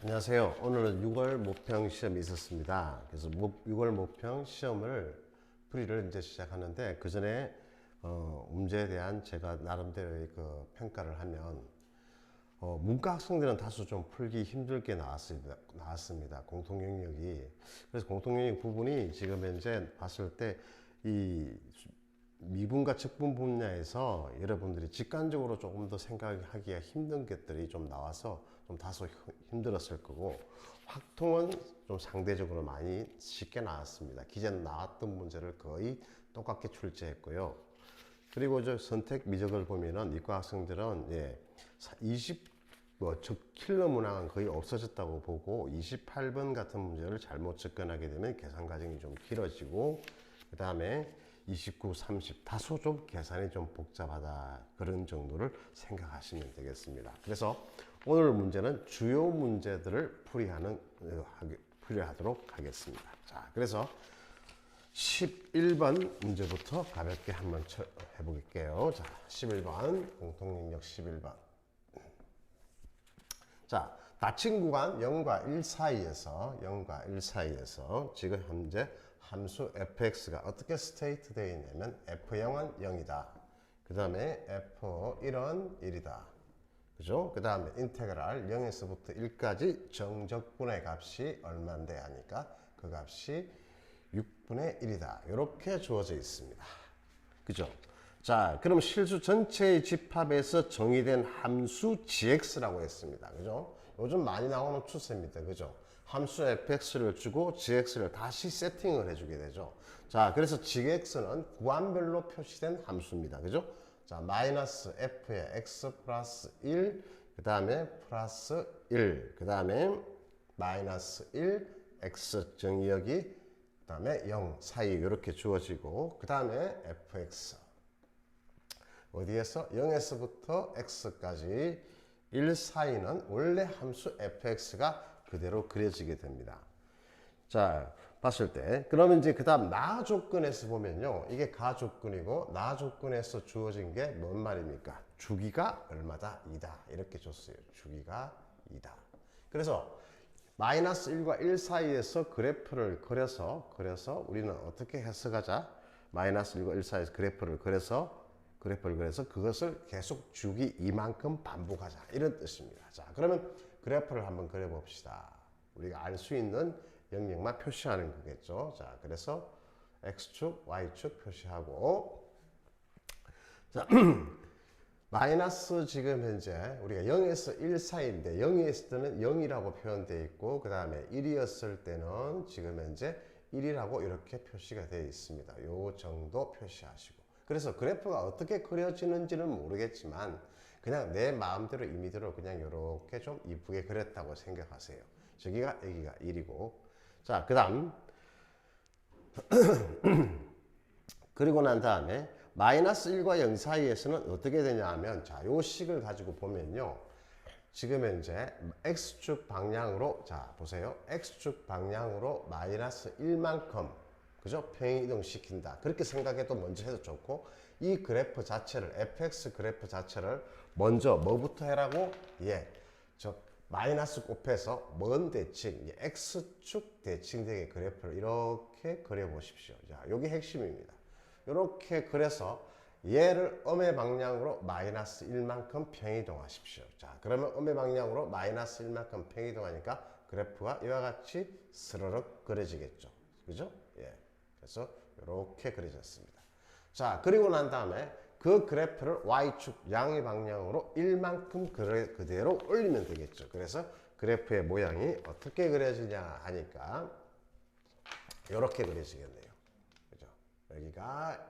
안녕하세요. 오늘은 6월 모평 시험이 있었습니다. 그래서 6월 모평 시험을 풀이를 이제 시작하는데 그 전에 문제에 대한 제가 나름대로의 그 평가를 하면 문과 학생들은 다소 좀 풀기 힘들게 나왔습니다. 공통 영역이. 그래서 공통 영역 부분이 지금 현재 봤을 때 이 미분과 측분 분야에서 여러분들이 직관적으로 조금 더 생각하기가 힘든 것들이 좀 나와서 좀 다소 힘들었을 거고, 확통은 좀 상대적으로 많이 쉽게 나왔습니다. 기존 나왔던 문제를 거의 똑같게 출제했고요. 그리고 저 선택 미적을 보면은 이과 학생들은 킬러 문항은 거의 없어졌다고 보고, 28번 같은 문제를 잘못 접근하게 되면 계산 과정이 좀 길어지고, 그 다음에 29, 30 다소 좀 계산이 좀 복잡하다, 그런 정도를 생각하시면 되겠습니다. 그래서 오늘 문제는 주요 문제들을 풀이하도록 하겠습니다. 자, 그래서 11번 문제부터 가볍게 한번 해볼게요. 자, 11번 공통영역 11번. 자, 닫힌 구간 0과 1 사이에서 지금 현재 함수 fx가 어떻게 스테이트 되어 있냐면 f0은 0이다. 그 다음에 f1은 1이다. 그죠? 그 다음에 인테그랄 0에서부터 1까지 정적분의 값이 얼마인데 하니까 그 값이 6분의 1이다. 이렇게 주어져 있습니다. 그죠? 자, 그럼 실수 전체의 집합에서 정의된 함수 gx라고 했습니다. 그죠? 요즘 많이 나오는 추세입니다. 그죠? 함수 fx를 주고 gx를 다시 세팅을 해주게 되죠. 자, 그래서 gx는 구간별로 표시된 함수입니다. 그죠? 자, 마이너스 f의 x 플러스 1, 그 다음에 플러스 1, 그 다음에 마이너스 1, x 정의역이, 그 다음에 0 사이 이렇게 주어지고, 그 다음에 fx. 어디에서? 0에서부터 x까지 1 사이는 원래 함수 fx가 그대로 그려지게 됩니다. 자, 봤을 때 그러면 이제 그 다음 나 조건에서 보면요, 이게 가 조건이고 나 조건에서 주어진 게 뭔 말입니까? 주기가 얼마다? 2다. 이렇게 줬어요. 주기가 2다. 그래서 마이너스 1과 1 사이에서 그래프를 그려서 우리는 어떻게 해석하자? 마이너스 1과 1 사이에서 그래프를 그려서 그것을 계속 주기 이만큼 반복하자, 이런 뜻입니다. 자, 그러면 그래프를 한번 그려봅시다. 우리가 알 수 있는 영역만 표시하는 거겠죠. 자, 그래서 x축, y축 표시하고, 자, 마이너스 지금 현재 우리가 0에서 1 사이인데 0이었을 때는 0이라고 표현되어 있고, 그 다음에 1이었을 때는 지금 현재 1이라고 이렇게 표시가 되어 있습니다. 요 정도 표시하시고, 그래서 그래프가 어떻게 그려지는지는 모르겠지만 그냥 내 마음대로 임의대로 그냥 이렇게 좀 이쁘게 그렸다고 생각하세요. 여기가 1이고, 자, 그 다음 그리고 난 다음에 마이너스 1과 0 사이에서는 어떻게 되냐 하면, 자, 요 식을 가지고 보면요, 지금 현재 x축 방향으로, 자 보세요, x축 방향으로 마이너스 1만큼, 그죠? 평이동 시킨다. 그렇게 생각해도 먼저 해도 좋고, 이 그래프 자체를, fx 그래프 자체를 먼저 뭐부터 해라고? 저 마이너스 곱해서 먼 대칭, x축 대칭되게 그래프를 이렇게 그려보십시오. 자, 요게 핵심입니다. 이렇게 그래서 얘를 음의 방향으로 마이너스 1만큼 평이동하십시오. 자, 그러면 음의 방향으로 마이너스 1만큼 평이동하니까 그래프가 이와 같이 스르륵 그려지겠죠. 그죠? 그래서 이렇게 그려졌습니다. 자, 그리고 난 다음에 그 그래프를 y축 양의 방향으로 1만큼 그대로 올리면 되겠죠. 그래서 그래프의 모양이 어떻게 그려지냐 하니까 이렇게 그려지겠네요. 그죠? 여기가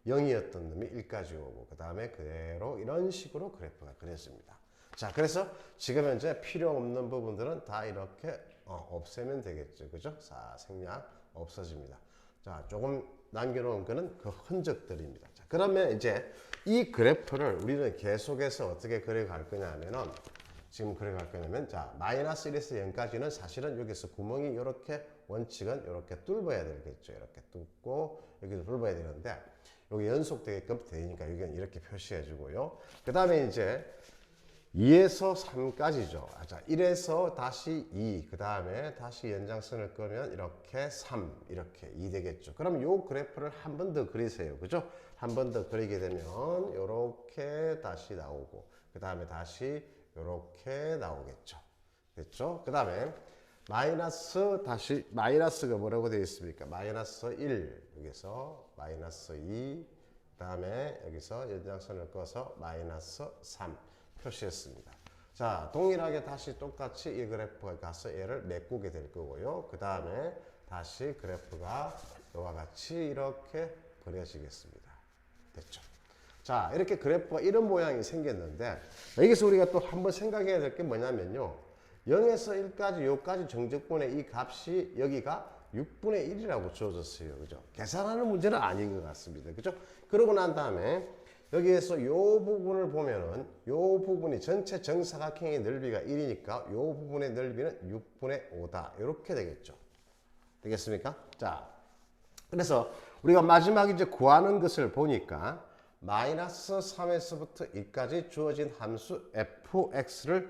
0이었던 놈이 1까지 오고, 그 다음에 그대로 이런 식으로 그래프가 그려집니다. 자, 그래서 지금 현재 필요 없는 부분들은 다 이렇게 없애면 되겠죠. 그죠? 자, 생략 없어집니다. 자, 조금 남겨놓은 거는 그 흔적들입니다. 자, 그러면 이제 이 그래프를 우리는 계속해서 어떻게 그려갈 거냐면은, 지금 그려갈 거냐면, 자, 마이너스 1에서 0까지는 사실은 여기서 구멍이 이렇게, 원칙은 이렇게 뚫어야 되겠죠. 이렇게 뚫고 여기도 뚫어야 되는데, 여기 연속되게끔 되니까 여기는 이렇게 표시해 주고요. 그 다음에 이제 2에서 3까지죠. 자, 1에서 다시 2, 그 다음에 다시 연장선을 끄면 이렇게 3, 이렇게 2 되겠죠. 그럼 요 그래프를 한 번 더 그리세요. 그죠? 한 번 더 그리게 되면 요렇게 다시 나오고, 그 다음에 다시 요렇게 나오겠죠. 됐죠? 그 다음에 마이너스 다시 마이너스가 뭐라고 되어 있습니까? 마이너스 1, 여기서 마이너스 2, 그 다음에 여기서 연장선을 꺼서 마이너스 3 표시했습니다. 자, 동일하게 다시 똑같이 이 그래프에 가서 얘를 메꾸게 될 거고요. 그 다음에 다시 그래프가 이와 같이 이렇게 그려지겠습니다. 됐죠? 자, 이렇게 그래프가 이런 모양이 생겼는데, 여기서 우리가 또 한번 생각해야 될 게 뭐냐면요, 0에서 1까지 요까지 정적분의 이 값이 여기가 6분의 1이라고 주어졌어요. 그죠? 계산하는 문제는 아닌 것 같습니다. 그죠? 그러고 난 다음에 여기에서 요 부분을 보면은 요 부분이 전체 정사각형의 넓이가 1이니까 요 부분의 넓이는 6분의 5다. 이렇게 되겠죠. 되겠습니까? 자, 그래서 우리가 마지막 이제 구하는 것을 보니까 마이너스 3에서부터 2까지 주어진 함수 fx가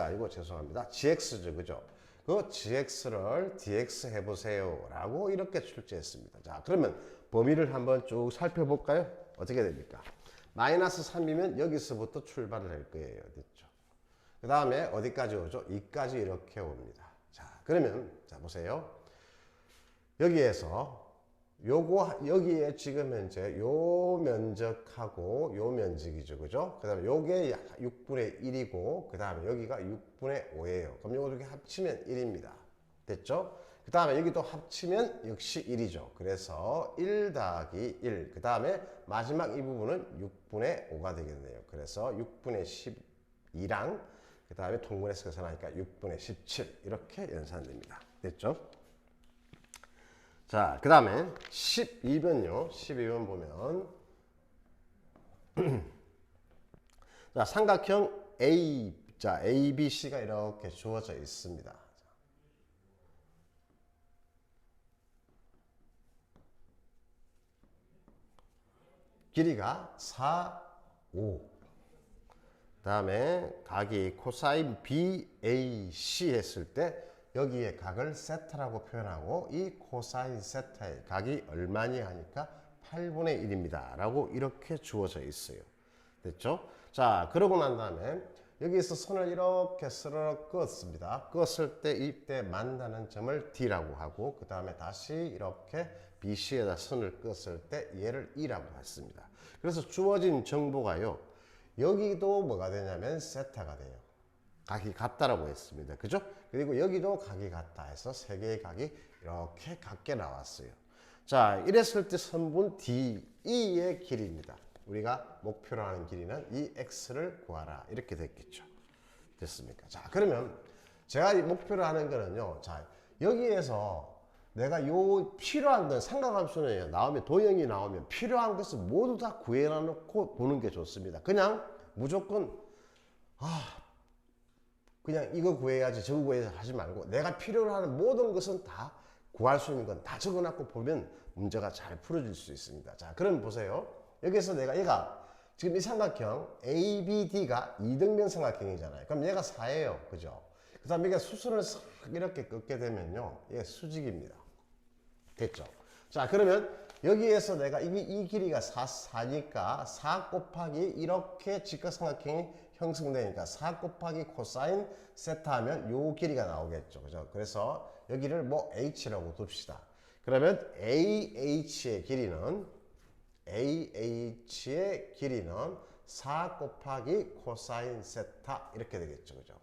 아니고 죄송합니다. gx죠. 그죠? 그 gx를 dx 해보세요. 라고 이렇게 출제했습니다. 자, 그러면 범위를 한번 쭉 살펴볼까요? 어떻게 됩니까? 마이너스 3이면 여기서부터 출발을 할 거예요. 됐죠? 그 다음에 어디까지 오죠? 2까지 이렇게 옵니다. 자, 그러면, 자, 보세요. 여기에서 여기에 지금 현재 요 면적하고 요 면적이죠. 그죠? 그 다음에 요게 6분의 1이고, 그 다음에 여기가 6분의 5예요. 그럼 요거 이렇게 합치면 1입니다. 됐죠? 그 다음에 여기도 합치면 역시 1이죠. 그래서 1 더하기 1. 그 다음에 마지막 이 부분은 6분의 5가 되겠네요. 그래서 6분의 12랑 그 다음에 통분해서 계산하니까 6분의 17 이렇게 연산됩니다. 됐죠? 자, 그 다음에 12번요. 12번 보면 자, 삼각형 ABC가 이렇게 주어져 있습니다. 길이가 4, 5. 그 다음에 각이 코사인 BAC 했을 때 여기에 각을 세타라고 표현하고 이 코사인 세타의 각이 얼마니 하니까 8분의 1입니다. 라고 이렇게 주어져 있어요. 됐죠? 자, 그러고 난 다음에 여기서 선을 이렇게 스르륵 그었습니다. 그었을 때 이때 만나는 점을 D라고 하고 그 다음에 다시 이렇게 BC에다 선을 그었을 때 얘를 E라고 했습니다. 그래서 주어진 정보가요. 여기도 뭐가 되냐면 세타가 돼요. 각이 같다라고 했습니다. 그죠? 그리고 여기도 각이 같다 해서 세 개의 각이 이렇게 같게 나왔어요. 자, 이랬을 때 선분 DE의 길이입니다. 우리가 목표로 하는 길이는 이 x를 구하라. 이렇게 됐겠죠. 됐습니까? 자, 그러면 제가 목표로 하는 거는요. 자, 여기에서 내가 요 필요한 건 삼각함수는 나오면 도형이 나오면 필요한 것을 모두 다 구해놔 놓고 보는 게 좋습니다. 그냥 무조건 그냥 이거 구해야지 저거 구해야지 하지 말고 내가 필요로 하는 모든 것은 다 구할 수 있는 건 다 적어놓고 보면 문제가 잘 풀어질 수 있습니다. 자, 그럼 보세요. 여기서 내가 얘가 지금 이 삼각형 ABD가 이등변 삼각형이잖아요. 그럼 얘가 4예요. 그죠? 그 다음에 이게 수순을 싹 이렇게 긋게 되면요. 얘 수직입니다. 됐죠? 자, 그러면 여기에서 내가 이 길이가 4니까 4 곱하기 이렇게 직각삼각형이 형성되니까 4 곱하기 코사인 세타 하면 요 길이가 나오겠죠. 그죠? 그래서 여기를 뭐 H라고 둡시다. 그러면 AH의 길이는 4 곱하기 코사인 세타 이렇게 되겠죠. 그죠?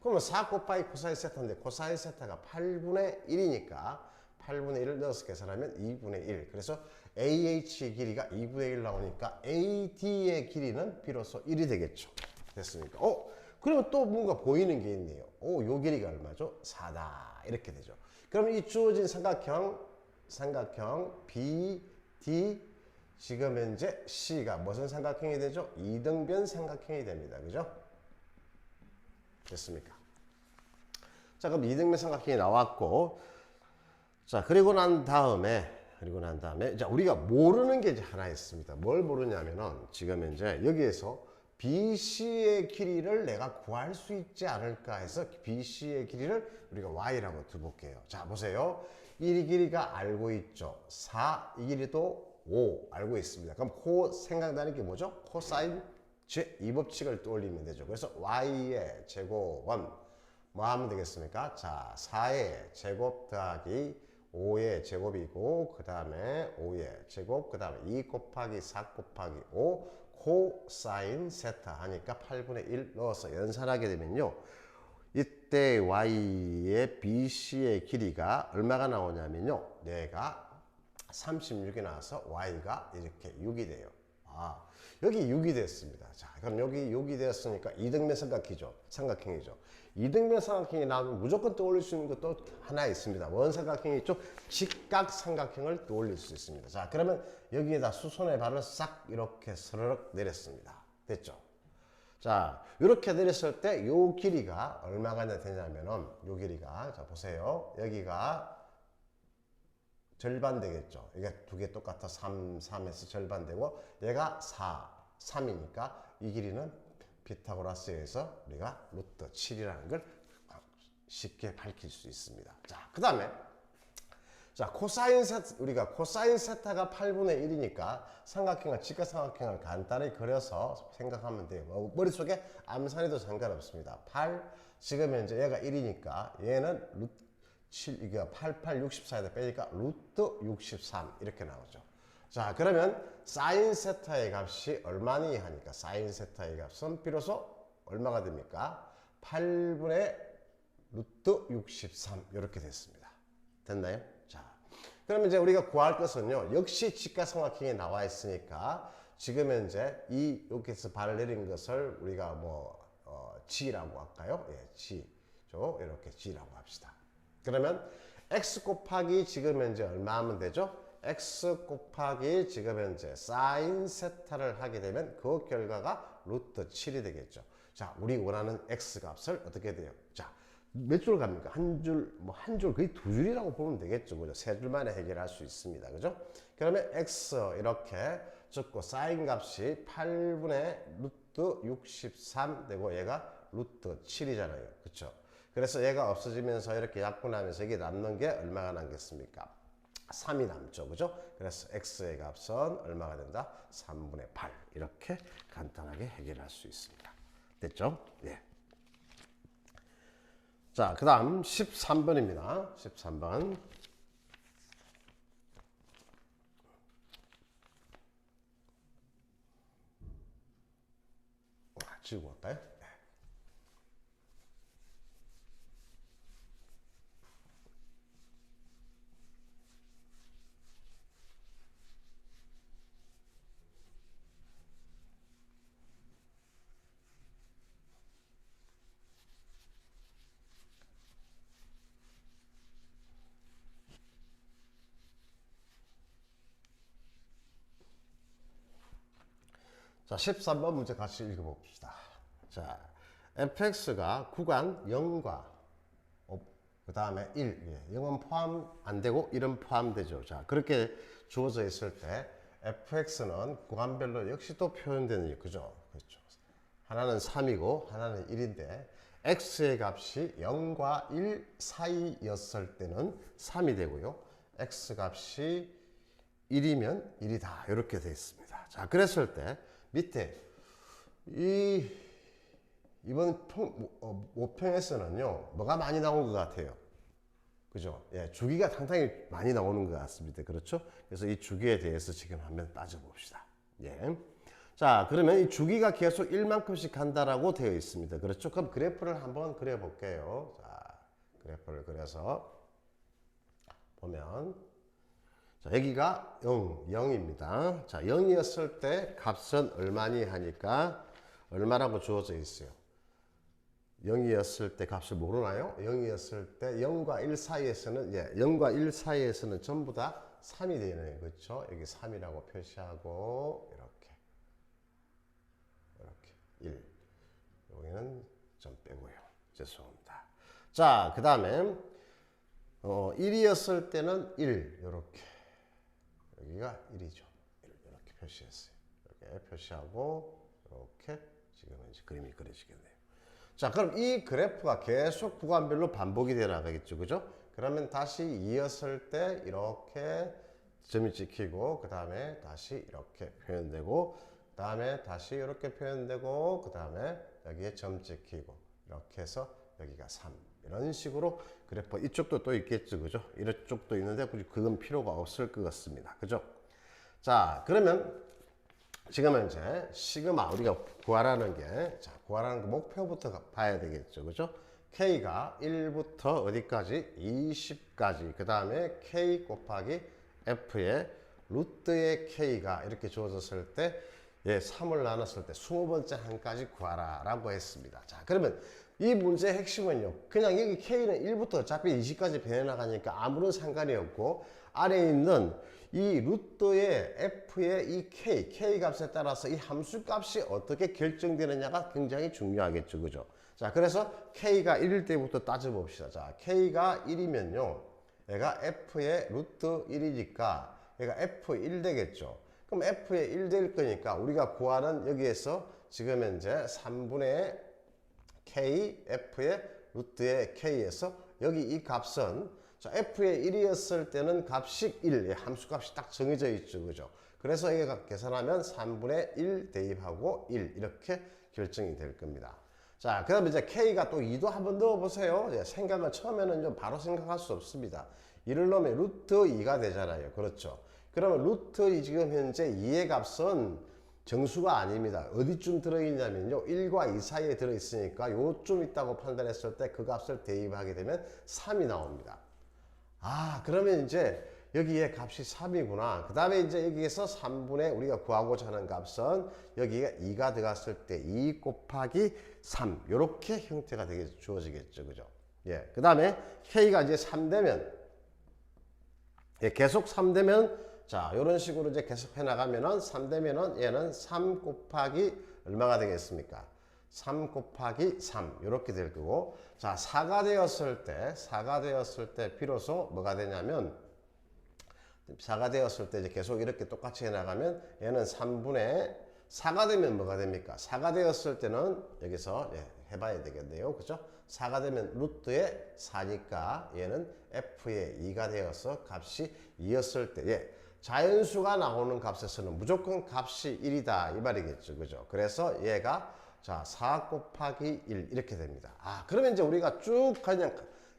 그러면 4 곱하기 코사인 세타인데 코사인 세타가 8분의 1이니까 8분의 1을 넣어서 계산하면 2분의 1. 그래서 AH의 길이가 2분의 1 나오니까 AD의 길이는 비로소 1이 되겠죠. 됐습니까? 그러면 또 뭔가 보이는 게 있네요. 요 길이가 얼마죠? 4다. 이렇게 되죠. 그럼 이 주어진 삼각형 BD 지금 현재 C가 무슨 삼각형이 되죠? 이등변 삼각형이 됩니다. 그죠? 됐습니까? 자, 그럼 이등변 삼각형이 나왔고, 자, 그리고 난 다음에, 자, 우리가 모르는 게 이제 하나 있습니다. 뭘 모르냐면은, 지금 현재 여기에서 BC의 길이를 내가 구할 수 있지 않을까 해서 BC의 길이를 우리가 Y라고 두볼게요. 자, 보세요. 이 길이가 알고 있죠. 4, 이 길이도 5 알고 있습니다. 그럼 생각나는 게 뭐죠? 코사인 제2 법칙을 떠올리면 되죠. 그래서 Y의 제곱은 뭐 하면 되겠습니까? 자, 4의 제곱 더하기 5의 제곱이고, 그 다음에 5의 제곱, 그 다음에 2 곱하기 4 곱하기 5 코사인 세타 하니까 8분의 1 넣어서 연산하게 되면요. 이때 Y의 BC의 길이가 얼마가 나오냐면요. 내가 36이 나와서 Y가 이렇게 6이 돼요. 아, 여기 6이 됐습니다. 자, 그럼 여기 6이 되었으니까 이등변 삼각형이죠. 이등변 삼각형이 나오면 무조건 떠올릴 수 있는 것도 하나 있습니다. 뭔 삼각형이 있죠? 직각 삼각형을 떠올릴 수 있습니다. 자, 그러면 여기에다 수선의 발을 싹 이렇게 스르륵 내렸습니다. 됐죠? 자, 이렇게 내렸을 때 요 길이가 얼마가 되냐면은 요 길이가, 자 보세요. 여기가 절반 되겠죠. 이게 두 개 똑같아. 3에서 절반 되고 얘가 4, 3이니까 이 길이는 피타고라스에서 우리가 루트 7이라는 걸 쉽게 밝힐 수 있습니다. 자, 그 다음에 자, 우리가 코사인 세타가 8분의 1이니까 삼각형을, 직각삼각형을 간단히 그려서 생각하면 돼요. 머릿속에 암산해도 상관없습니다. 8, 지금 현재 얘가 1이니까 얘는 루트 7, 이게 88, 64에다 빼니까 루트 63 이렇게 나오죠. 자, 그러면 사인 세타의 값이 얼마니 하니까 사인 세타의 값은 비로소 얼마가 됩니까? 8분의 루트 63 이렇게 됐습니다. 됐나요? 자, 그러면 이제 우리가 구할 것은요, 역시 직각삼각형이 나와 있으니까 지금 현재 여기서 발을 내린 것을 우리가 G라고 할까요? 예, G죠. 이렇게 G라고 합시다. 그러면 X 곱하기 지금 현재 얼마 하면 되죠? X 곱하기 지금 현재 사인 세타를 하게 되면 그 결과가 루트 7이 되겠죠. 자, 우리 원하는 X 값을 어떻게 돼요? 자, 몇 줄 갑니까? 한 줄, 거의 두 줄이라고 보면 되겠죠. 그죠? 세 줄만에 해결할 수 있습니다. 그죠? 그러면 X 이렇게 적고 사인 값이 8분의 루트 63 되고 얘가 루트 7이잖아요. 그쵸? 그래서 얘가 없어지면서 이렇게 약분하면서 이게 남는 게 얼마가 남겠습니까? 3이 남죠. 그죠? 그래서 X의 값은 얼마가 된다? 3분의 8. 이렇게 간단하게 해결할 수 있습니다. 됐죠? 예. 자, 그 다음 13번입니다. 13번. 지우고 갈까요? 자, 13번 문제 같이 읽어봅시다. 자, fx가 구간 0과 그 다음에 1, 0은 포함 안 되고 1은 포함되죠. 자, 그렇게 주어져 있을 때 fx는 구간별로 역시 또 표현되는 그죠? 그렇죠. 하나는 3이고 하나는 1인데 x의 값이 0과 1 사이였을 때는 3이 되고요. x 값이 1이면 1이다. 이렇게 되어 있습니다. 자, 그랬을 때 밑에 이번 5평에서는요, 뭐가 많이 나온 것 같아요. 그죠? 예, 주기가 상당히 많이 나오는 것 같습니다. 그렇죠? 그래서 이 주기에 대해서 지금 한번 따져봅시다. 예. 자, 그러면 이 주기가 계속 1만큼씩 간다라고 되어 있습니다. 그렇죠? 그럼 그래프를 한번 그려볼게요. 자, 그래프를 그려서 보면, 자, 여기가 0입니다. 자, 0이었을 때 값은 얼마니 하니까 얼마라고 주어져 있어요. 0이었을 때 값을 모르나요? 0이었을 때 0과 1 사이에서는 0과 1 사이에서는 전부 다 3이 되네요. 그렇죠? 여기 3이라고 표시하고 이렇게 1. 여기는 좀 빼고요. 죄송합니다. 자, 그 다음에 1이었을 때는 1 이렇게 여기가 1이죠. 이렇게 표시했어요. 이렇게 표시하고 이렇게 지금 이제 그림이 그려지겠네요. 자, 그럼 이 그래프가 계속 구간별로 반복이 되어 나가겠죠. 그죠? 그러면 다시 이었을 때 이렇게 점이 찍히고, 그 다음에 다시 이렇게 표현되고, 그 다음에 다시 이렇게 표현되고, 그 다음에 여기에 점 찍히고, 이렇게 해서 여기가 3. 이런 식으로 그래프 이쪽도 또 있겠죠. 그죠? 이쪽도 있는데 그건 필요가 없을 것 같습니다. 그죠? 자, 그러면 지금은 이제 시그마 우리가 구하라는 게, 자, 구하라는 그 목표부터 봐야 되겠죠. 그죠? K가 1부터 어디까지? 20까지. 그 다음에 K 곱하기 F의 루트의 K가 이렇게 주어졌을 때, 예, 3을 나눴을 때 20번째 한까지 구하라 라고 했습니다. 자, 그러면 이 문제의 핵심은요, 그냥 여기 K는 1부터 어차피 20까지 변해나가니까 아무런 상관이 없고, 아래에 있는 이 루트의 F의 이 K 값에 따라서 이 함수 값이 어떻게 결정되느냐가 굉장히 중요하겠죠. 그죠? 자, 그래서 K가 1일 때부터 따져봅시다. 자, K가 1이면요, 얘가 F의 루트 1이니까 얘가 F1 되겠죠. 그럼 F의 1 될 거니까 우리가 구하는 여기에서 지금 현재 3분의 K, F의 루트의 K에서 여기 이 값은, 자, F의 1이었을 때는 값이 1, 함수값이 딱 정해져 있죠. 그죠? 그래서 이게 계산하면 3분의 1 대입하고 1 이렇게 결정이 될 겁니다. 자, 그 다음에 이제 K가 또 2도 한번 넣어보세요. 생각을 처음에는 좀 바로 생각할 수 없습니다. 2를 넣으면 루트 2가 되잖아요. 그렇죠? 그러면 루트 2 지금 현재 2의 값은 정수가 아닙니다. 어디쯤 들어있냐면요, 1과 2 사이에 들어있으니까 요쯤 있다고 판단했을 때 그 값을 대입하게 되면 3이 나옵니다. 아, 그러면 이제 여기에 값이 3이구나. 그 다음에 이제 여기에서 3분의 우리가 구하고자 하는 값은 여기에 2가 들어갔을 때 2 곱하기 3 요렇게 형태가 되게 주어지겠죠. 그죠? 예. 그 다음에 K가 이제 3 되면, 예, 계속 3 되면, 자, 요런 식으로 이제 계속 해나가면은 3 되면은 얘는 3 곱하기 얼마가 되겠습니까? 3 곱하기 3 이렇게 될 거고, 자, 4가 되었을 때 비로소 뭐가 되냐면, 4가 되었을 때 이제 계속 이렇게 똑같이 해나가면 얘는 3분의 4가 되면 뭐가 됩니까? 4가 되었을 때는 여기서, 예, 해봐야 되겠네요. 그죠? 4가 되면 루트의 4니까 얘는 F의 2가 되어서 값이 2였을 때, 예, 자연수가 나오는 값에서는 무조건 값이 1이다 이 말이겠죠. 그죠? 그래서 얘가, 자, 4 곱하기 1 이렇게 됩니다. 아, 그러면 이제 우리가 쭉 그냥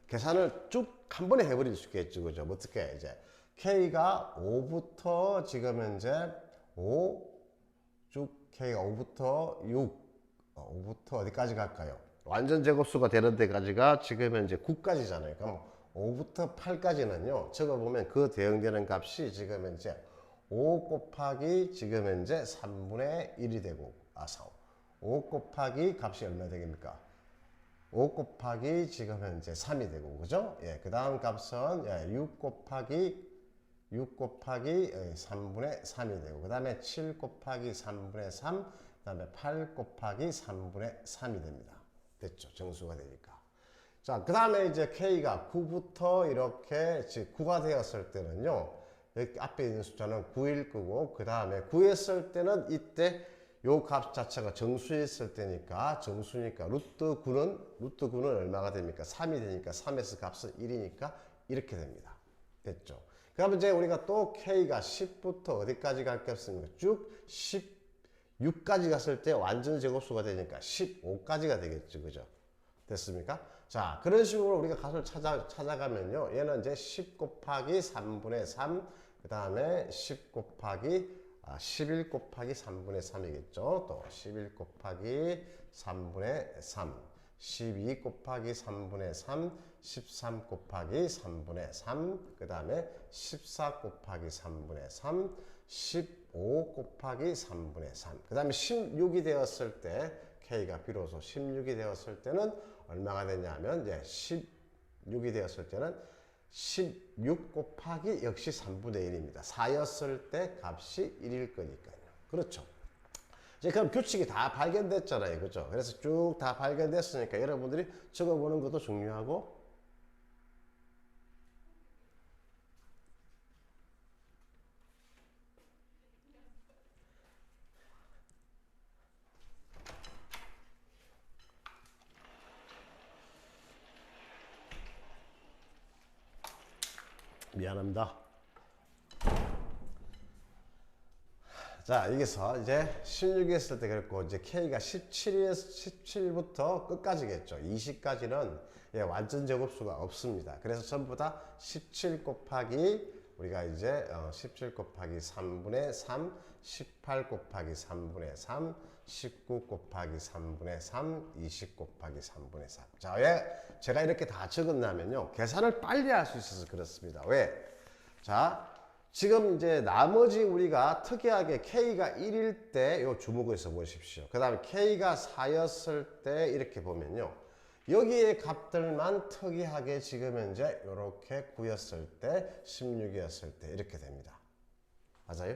계산을 쭉 한 번에 해버릴 수 있겠죠. 그죠? 어떻게 이제 K가 5부터 지금 현재 5, 쭉 K가 5부터 6, 5부터 어디까지 갈까요? 완전 제곱수가 되는 데까지가 지금 현재 9까지잖아요. 그럼 5부터 8까지는요, 적어보면 그 대응되는 값이 지금 현재 5 곱하기 지금 현재 3분의 1이 되고, 5 곱하기 값이 얼마 되겠습니까? 5 곱하기 지금 현재 3이 되고, 그죠? 예, 그 다음 값은, 예, 6 곱하기 3분의 3이 되고, 그 다음에 7 곱하기 3분의 3, 그 다음에 8 곱하기 3분의 3이 됩니다. 됐죠? 정수가 되니까. 자, 그 다음에 이제 K가 9부터 이렇게 9가 되었을 때는요, 여기 앞에 있는 숫자는 9일 거고, 그 다음에 9였을 때는 이때 요 값 자체가 정수였을 때니까, 정수니까 루트 9는 얼마가 됩니까? 3이 되니까 3에서 값은 1이니까 이렇게 됩니다. 됐죠? 그러면 이제 우리가 또 K가 10부터 어디까지 갈겠습니까? 쭉 16까지 갔을 때 완전 제곱수가 되니까 15까지가 되겠죠. 그죠? 됐습니까? 자, 그런 식으로 우리가 값을 찾아가면요, 얘는 이제 10 곱하기 3분의 3, 그 다음에 11 곱하기 3분의 3이겠죠. 또 11 곱하기 3분의 3, 12 곱하기 3분의 3, 13 곱하기 3분의 3, 그 다음에 14 곱하기 3분의 3, 15 곱하기 3분의 3. 그 다음에 16이 되었을 때, K가 비로소 16이 되었을 때는 얼마가 되냐면, 이제 16이 되었을 때는 16 곱하기 역시 3분의 1입니다. 4였을 때 값이 1일 거니까요. 그렇죠. 이제 그럼 규칙이 다 발견됐잖아요. 그죠? 그래서 쭉 다 발견됐으니까 여러분들이 적어보는 것도 중요하고, 미안합니다. 자, 여기서 이제 16 했을 때 그랬고, 이제 K가 17부터 끝까지겠죠. 20까지는 예, 완전 제곱수가 없습니다. 그래서 전부 다 17 곱하기, 우리가 이제 17 곱하기 3분의 3, 18 곱하기 3분의 3, 19 곱하기 3분의 3, 20 곱하기 3분의 3. 자, 왜 제가 이렇게 다 적었냐면요. 계산을 빨리 할 수 있어서 그렇습니다. 왜? 자, 지금 이제 나머지 우리가 특이하게 K가 1일 때 요 주목해서 보십시오. 그 다음에 K가 4였을 때 이렇게 보면요. 여기에 값들만 특이하게 지금 현재 이렇게 9였을 때, 16이었을 때 이렇게 됩니다. 맞아요?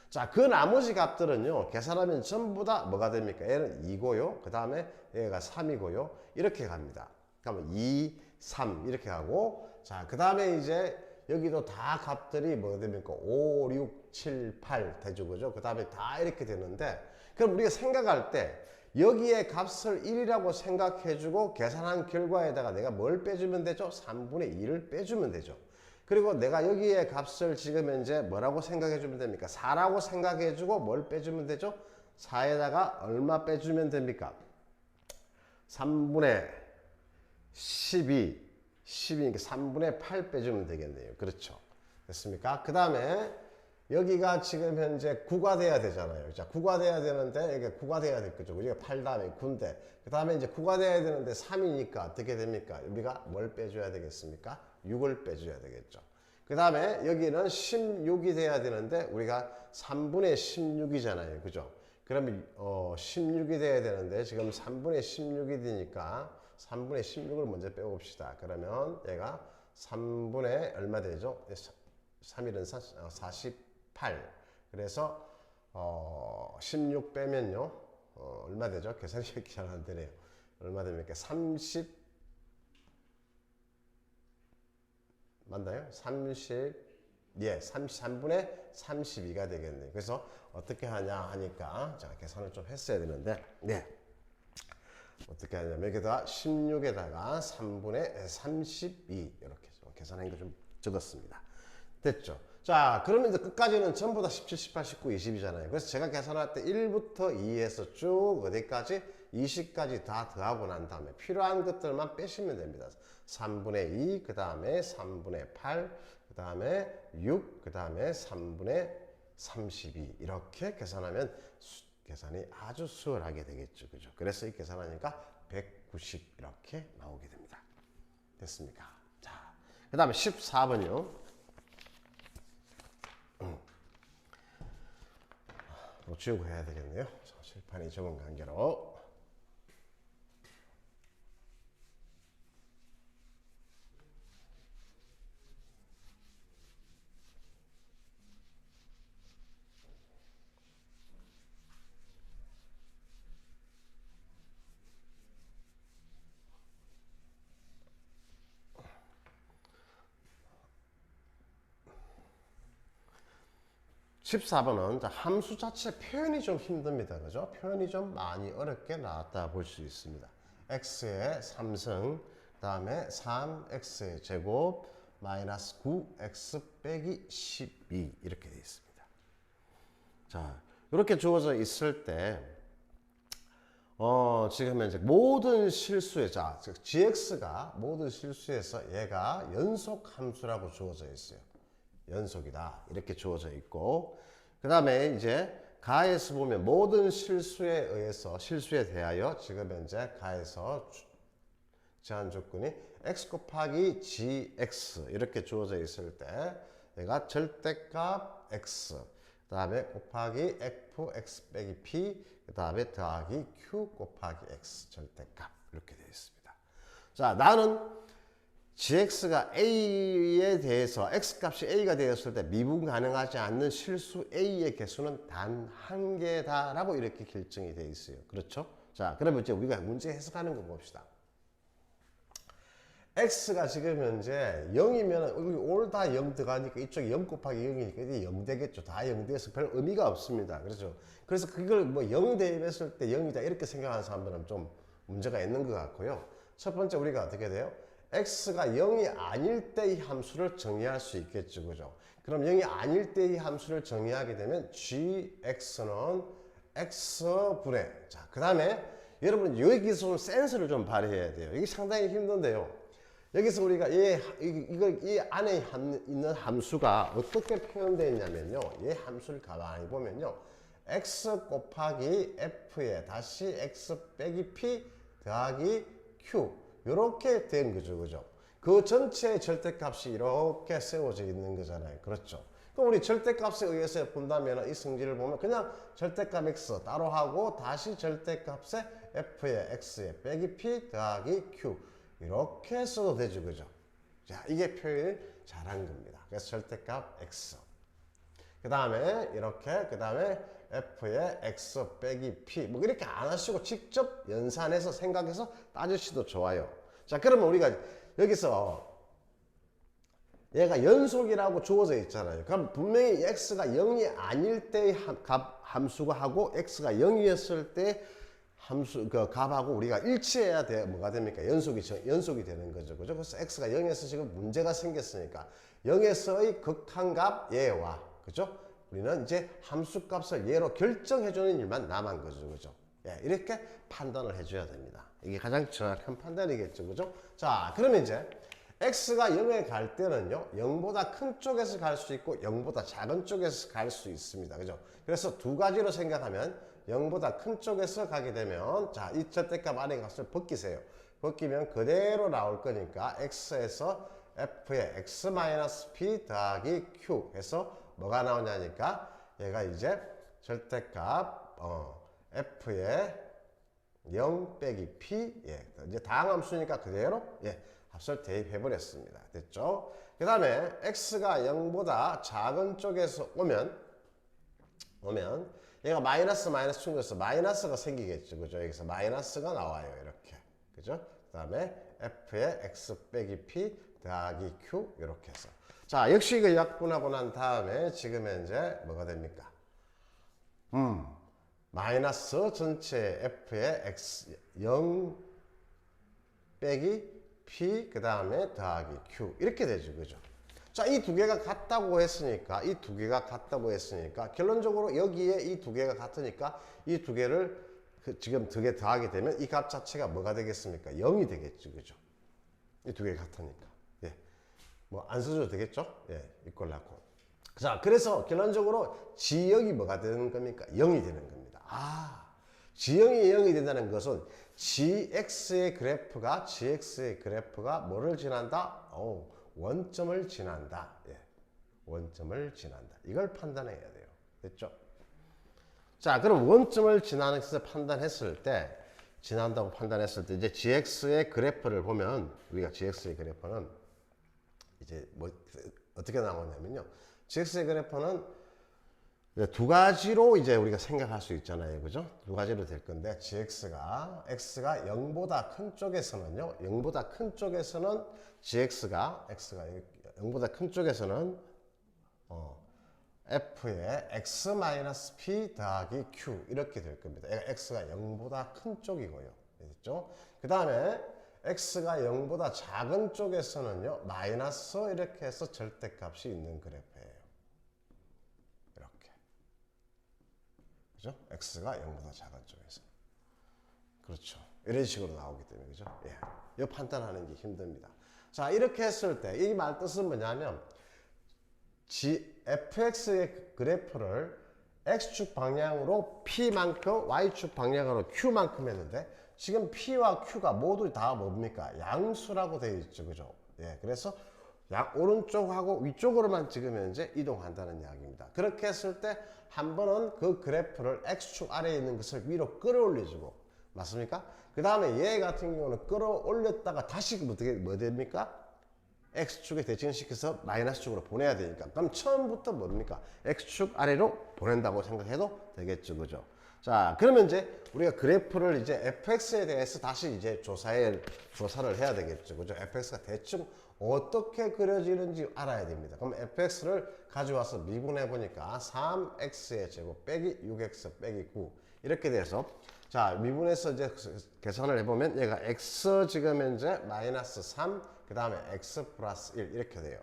자, 그 나머지 값들은요. 계산하면 전부 다 뭐가 됩니까? 얘는 2고요. 그 다음에 얘가 3이고요. 이렇게 갑니다. 그러면 2, 3 이렇게 가고, 자, 그 다음에 이제 여기도 다 값들이 뭐가 됩니까? 5, 6, 7, 8 되죠. 그죠? 그 다음에 다 이렇게 되는데, 그럼 우리가 생각할 때 여기에 값을 1이라고 생각해주고 계산한 결과에다가 내가 뭘 빼주면 되죠? 3분의 2를 빼주면 되죠. 그리고 내가 여기에 값을 지금 현재 뭐라고 생각해주면 됩니까? 4라고 생각해주고 뭘 빼주면 되죠? 4에다가 얼마 빼주면 됩니까? 3분의 12, 12니까 3분의 8 빼주면 되겠네요. 그렇죠. 됐습니까? 그 다음에 여기가 지금 현재 9가 돼야 되잖아요. 자, 9가 돼야 되는데, 여기가 9가 돼야 될 거죠. 우리가 8 다음에 9인데, 그 다음에 이제 9가 돼야 되는데 3이니까 어떻게 됩니까? 우리가 뭘 빼줘야 되겠습니까? 6을 빼줘야 되겠죠. 그 다음에 여기는 16이 돼야 되는데, 우리가 3분의 16이잖아요. 그죠? 그러면 16이 돼야 되는데, 지금 3분의 16이 되니까 3분의 16을 먼저 빼봅시다. 그러면 얘가 3분의 얼마 되죠? 3일은 48. 그래서 16 빼면요. 얼마 되죠? 계산이 이렇게 잘 안 되네요. 얼마 됩니까? 30 맞나요? 30 예, 33분의 32가 되겠네요. 그래서 어떻게 하냐 하니까 자, 계산을 좀 했어야 되는데 네. 어떻게 하냐면 여기다가 16에다가 3분의 32 이렇게 계산한 거 좀 적었습니다. 됐죠? 자, 그러면 이제 끝까지는 전부 다 17, 18, 19, 20이잖아요. 그래서 제가 계산할 때 1부터 2에서 쭉 어디까지? 20까지 다 더하고 난 다음에 필요한 것들만 빼시면 됩니다. 3분의 2, 그 다음에 3분의 8, 그 다음에 6, 그 다음에 3분의 32 이렇게 계산하면 계산이 아주 수월하게 되겠죠. 그죠? 그래서 이 계산하니까 190 이렇게 나오게 됩니다. 됐습니까? 자, 그 다음에 14번이요. 지우고 해야 되겠네요. 칠판이 적은 관계로. 십사 번은 함수 자체 표현이 좀 힘듭니다. 그죠? 표현이 좀 많이 어렵게 나왔다 볼 수 있습니다. x의 3승, 그 다음에 3x의 제곱, 마이너스 9x 빼기 12 이렇게 되어 있습니다. 자, 이렇게 주어져 있을 때 지금 현재 모든 실수에 자, 즉 gx가 모든 실수에서 얘가 연속 함수라고 주어져 있어요. 연속이다 이렇게 주어져 있고 그 다음에 이제 가에서 보면 모든 실수에 대하여 지금 현재 가에서 제한 조건이 x 곱하기 gx 이렇게 주어져 있을 때 얘가 절대값 x 그 다음에 곱하기 fx 빼기 p 그 다음에 더하기 q 곱하기 x 절대값 이렇게 되어 있습니다. 자, 나는 gx가 a에 대해서 x값이 a가 되었을 때 미분 가능하지 않는 실수 a의 개수는 단 한 개다라고 이렇게 결정이 되어 있어요. 그렇죠? 자, 그러면 이제 우리가 문제 해석하는 거 봅시다. x가 지금 현재 0이면 여기 올 다 0 들어가니까 이쪽이 0 곱하기 0이니까 이게 0 되겠죠. 다 0 돼서 별 의미가 없습니다. 그렇죠? 그래서 그걸 뭐 0 대입했을 때 0이다 이렇게 생각하는 사람들은 좀 문제가 있는 것 같고요. 첫 번째 우리가 어떻게 돼요? x가 0이 아닐 때 이 함수를 정의할 수 있겠죠. 그죠? 그럼 0이 아닐 때 이 함수를 정의하게 되면 gx는 x분의, 자, 그 다음에 여러분 여기서 좀 센스를 좀 발휘해야 돼요. 이게 상당히 힘든데요. 여기서 우리가 이 안에 있는 함수가 어떻게 표현되어 있냐면요. 이 함수를 가만히 보면요. x 곱하기 f에 다시 x 빼기 p 더하기 q 이렇게 된 거죠. 그죠? 그 전체의 절대값이 이렇게 세워져 있는 거잖아요. 그렇죠? 그럼 우리 절대값에 의해서 본다면 이 성질을 보면 그냥 절대값 x 따로 하고 다시 절대값에 f에 x에 빼기 p 더하기 q 이렇게 써도 되죠. 그죠? 자, 이게 표현을 잘한 겁니다. 그래서 절대값 x. 그 다음에 이렇게, 그 다음에 f에 x 빼기 p. 뭐 이렇게 안 하시고 직접 연산해서 생각해서 따지셔도 좋아요. 자, 그러면 우리가 여기서 얘가 연속이라고 주어져 있잖아요. 그럼 분명히 x가 0이 아닐 때의 함수가 하고 x가 0이었을 때 함수 그 값하고 우리가 일치해야 돼. 뭐가 됩니까? 연속이 되는 거죠. 그죠? 그래서 x가 0에서 지금 문제가 생겼으니까 0에서의 극한값 얘와, 그죠? 우리는 이제 함수 값을 얘로 결정해 주는 일만 남은 거죠. 그죠? 예, 이렇게 판단을 해 줘야 됩니다. 이게 가장 정확한 판단이겠죠. 그죠? 자, 그러면 이제 x가 0에 갈 때는요, 0보다 큰 쪽에서 갈 수 있고 0보다 작은 쪽에서 갈 수 있습니다. 그죠? 그래서 두 가지로 생각하면 0보다 큰 쪽에서 가게 되면, 자, 이 절대값 안에 값을 벗기세요. 벗기면 그대로 나올 거니까 x에서 f의 x-p 더하기 q 해서 뭐가 나오냐니까 얘가 이제 절대값 f의 0 빼기 p, 예, 이제 다항함수니까 그대로 예, 합을 대입해 버렸습니다. 됐죠? 그 다음에 x가 0보다 작은 쪽에서 오면 얘가 마이너스 충분해서 마이너스가 생기겠죠. 그죠? 여기서 마이너스가 나와요. 이렇게. 그죠? 그 다음에 f의 x 빼기 p 더하기 q 이렇게 해서. 자, 역시 이거 약분하고 난 다음에 지금 현재 뭐가 됩니까? 마이너스 전체 f의 x 0 빼기 p 그 다음에 더하기 q 이렇게 되죠. 그죠? 자, 이 두 개가 같다고 했으니까 결론적으로 여기에 이 두 개가 같으니까 이 두 개를 지금 두 개 더하게 되면 이 값 자체가 뭐가 되겠습니까? 0이 되겠죠. 그죠? 이 두 개가 같으니까. 예. 뭐 안 써줘도 되겠죠? 예. 이걸 낳고. 자, 그래서 결론적으로 지역이 뭐가 되는 겁니까? 0이 되는 겁니다. 아, 지형이 0이 된다는 것은 gx의 그래프가 뭐를 지난다? 원점을 지난다. 예. 원점을 지난다. 이걸 판단해야 돼요. 됐죠? 자, 그럼 원점을 지나서 지난다고 판단했을 때 이제 gx의 그래프를 보면 우리가 gx의 그래프는 이제 뭐 어떻게 나오냐면요. gx의 그래프는 두 가지로 이제 우리가 생각할 수 있잖아요. 그죠? 두 가지로 될 건데, x가 0보다 큰 쪽에서는요, 0보다 큰 쪽에서는 x가 0보다 큰 쪽에서는, f의 x-p 더하기 q 이렇게 될 겁니다. x가 0보다 큰 쪽이고요. 됐죠? 그 다음에 x가 0보다 작은 쪽에서는요, 마이너스 이렇게 해서 절대값이 있는 그래프예요. 이렇게. 그죠? x가 0보다 작은 쪽에서. 그렇죠. 이런 식으로 나오기 때문에, 그죠? 예. 이 판단하는 게 힘듭니다. 자, 이렇게 했을 때, 이 말 뜻은 뭐냐면, fx의 그래프를 x축 방향으로 p만큼, y축 방향으로 q만큼 했는데, 지금 p와 q가 모두 다 뭡니까? 양수라고 되어 있죠. 그죠? 예. 그래서 오른쪽하고 위쪽으로만 지금 현재 이동한다는 이야기입니다. 그렇게 했을 때 한 번은 그 그래프를 x축 아래에 있는 것을 위로 끌어올려주고, 맞습니까? 그 다음에 얘 같은 경우는 끌어올렸다가 다시 어떻게 뭐 됩니까? x축에 대칭시켜서 마이너스축으로 보내야 되니까, 그럼 처음부터 뭡니까? x축 아래로 보낸다고 생각해도 되겠죠. 그죠? 자, 그러면 이제 우리가 그래프를 이제 fx에 대해서 다시 이제 조사를 해야 되겠죠. 그죠? fx가 대충 어떻게 그려지는지 알아야 됩니다. 그럼 fx를 가져와서 미분해 보니까 3x의 제곱 빼기 6x 빼기 9 이렇게 돼서 자, 미분에서 이제 계산을 해보면 얘가 x 지금 현재 마이너스 3, 그 다음에 x 플러스 1 이렇게 돼요.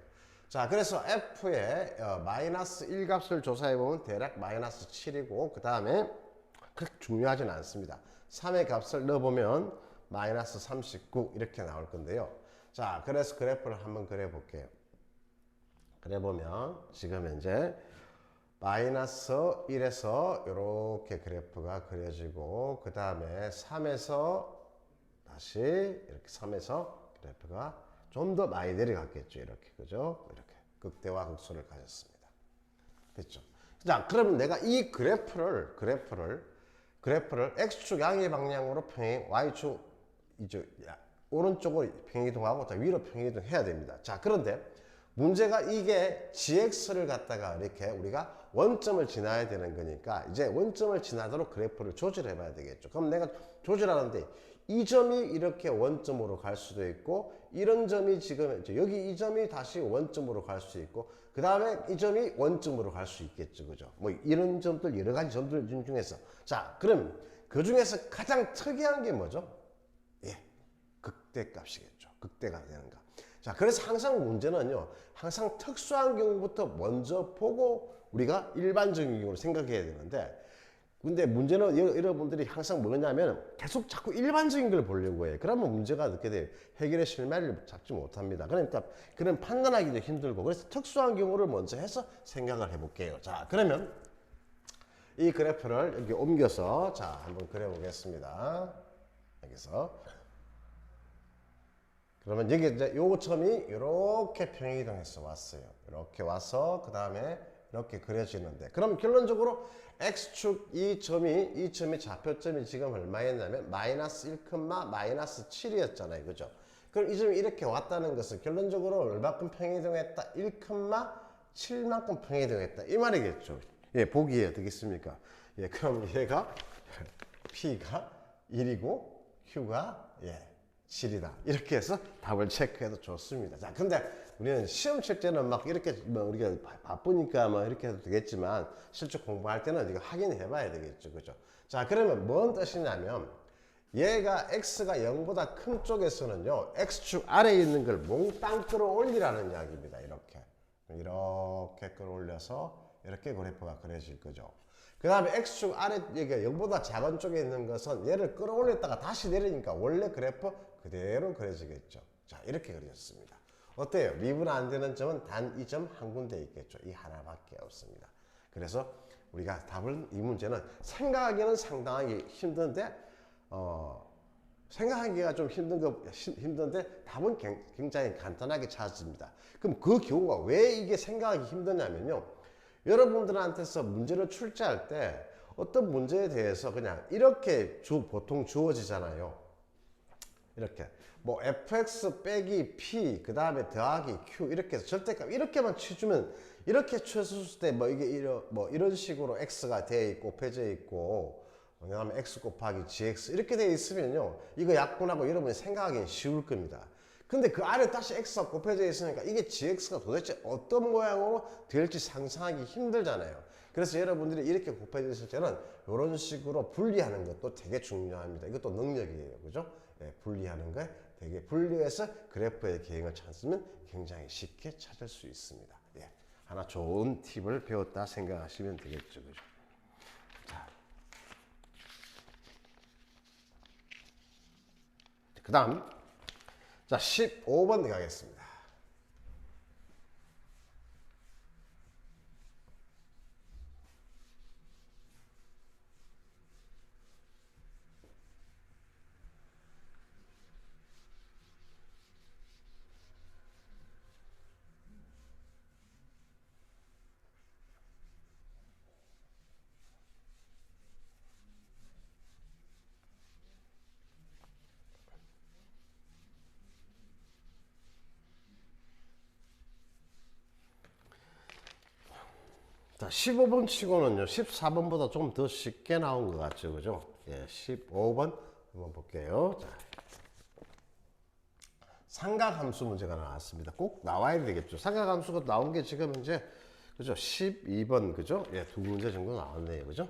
자, 그래서 f의 마이너스 1 값을 조사해보면 대략 마이너스 7이고, 그 다음에 그렇게 중요하진 않습니다. 3의 값을 넣어보면 마이너스 39 이렇게 나올 건데요. 자, 그래서 그래프를 한번 그려볼게요. 그려보면 지금 현재 마이너스 1에서 이렇게 그래프가 그려지고, 그 다음에 3에서 다시 이렇게 3에서 그래프가 좀 더 많이 내려갔겠죠. 이렇게, 그죠? 이렇게 극대와 극소를 가졌습니다. 됐죠? 자, 그러면 내가 이 그래프를 x축 양의 방향으로 평행, y축 이제 오른쪽으로 평행이동하고 위로 평행이동 해야 됩니다. 자, 그런데 문제가 이게 gx를 갖다가 이렇게 우리가 원점을 지나야 되는 거니까 이제 원점을 지나도록 그래프를 조절해 봐야 되겠죠. 그럼 내가 조절하는데 이 점이 이렇게 원점으로 갈 수도 있고, 이런 점이 지금 여기 이 점이 다시 원점으로 갈 수 있고, 그 다음에 이 점이 원점으로 갈 수 있겠죠. 그죠? 뭐 이런 점들, 여러 가지 점들 중에서. 자, 그럼 그 중에서 가장 특이한 게 뭐죠? 예, 극대값이겠죠. 극대가 되는가. 자, 그래서 항상 문제는요, 항상 특수한 경우부터 먼저 보고 우리가 일반적인 경우를 생각해야 되는데, 근데 문제는 여러분들이 항상 뭐냐면 계속 자꾸 일반적인 걸 보려고 해요. 그러면 문제가 어떻게 돼요? 해결의 실마리를 잡지 못합니다. 그러니까 그런 판단하기도 힘들고, 그래서 특수한 경우를 먼저 해서 생각을 해볼게요. 자, 그러면 이 그래프를 여기 옮겨서 자, 한번 그려보겠습니다. 여기서. 그러면 여기 이제 요 점이 이렇게 평행이동해서 왔어요. 이렇게 와서 그 다음에 이렇게 그려지는데, 그럼 결론적으로 x축 이 점이 좌표점이 지금 얼마였냐면 마이너스 1, 마이너스 7이었잖아요. 그죠? 그럼 이 점이 이렇게 왔다는 것은 결론적으로 얼마큼 평행이동했다? 1, 7만큼 평행이동했다. 이 말이겠죠. 예, 보기에 되겠습니까? 예, 그럼 얘가 p가 1이고 q가 7이다. 이렇게 해서 답을 체크해도 좋습니다. 자, 근데 우리는 시험 칠 때는 막 이렇게 뭐 우리가 바쁘니까 뭐 이렇게 해도 되겠지만 실제 공부할 때는 이거 확인해 봐야 되겠죠. 그죠? 자, 그러면 뭔 뜻이냐면 얘가 x가 0보다 큰 쪽에서는요, x축 아래에 있는 걸 몽땅 끌어올리라는 이야기입니다. 이렇게 끌어올려서 이렇게 그래프가 그려질 거죠. 그 다음에 x축 아래, 여기가 0보다 작은 쪽에 있는 것은 얘를 끌어올렸다가 다시 내리니까 원래 그래프 그대로 그려지겠죠. 자, 이렇게 그려졌습니다. 어때요? 미분 안 되는 점은 단 이 점 한 군데 있겠죠. 이 하나밖에 없습니다. 그래서 우리가 답을, 이 문제는 생각하기는 상당히 힘든데, 생각하기가 좀 힘든데 답은 굉장히 간단하게 찾습니다. 그럼 그 경우가 왜 이게 생각하기 힘드냐면요, 여러분들한테서 문제를 출제할 때 어떤 문제에 대해서 그냥 이렇게 보통 주어지잖아요. 이렇게 뭐 fx 빼기 p 그 다음에 더하기 q 이렇게 해서 절대값 이렇게만 쳐주면, 이렇게 쳐줬을 때 뭐 이게 이런 식으로 x가 돼 있고 곱해져 있고, 그 다음에 x 곱하기 gx 이렇게 돼 있으면요, 이거 약분하고 여러분이 생각하기는 쉬울 겁니다. 근데 그 아래 다시 x가 곱해져 있으니까 이게 gx가 도대체 어떤 모양으로 될지 상상하기 힘들잖아요. 그래서 여러분들이 이렇게 곱해져 있을 때는 이런 식으로 분리하는 것도 되게 중요합니다. 이것도 능력이에요. 그죠? 예, 분리하는 거 되게 분리해서 그래프의 개형을 찾으면 굉장히 쉽게 찾을 수 있습니다. 예, 하나 좋은 팁을 배웠다 생각하시면 되겠죠. 그죠? 자, 그 다음, 자, 15번 가겠습니다. 자, 15번 치고는요, 14번보다 좀 더 쉽게 나온 것 같죠. 그죠? 예, 15번 한번 볼게요. 자, 삼각함수 문제가 나왔습니다. 꼭 나와야 되겠죠. 삼각함수가 나온 게 지금 이제, 그죠? 12번, 그죠? 예, 두 문제 정도 나왔네요. 그죠?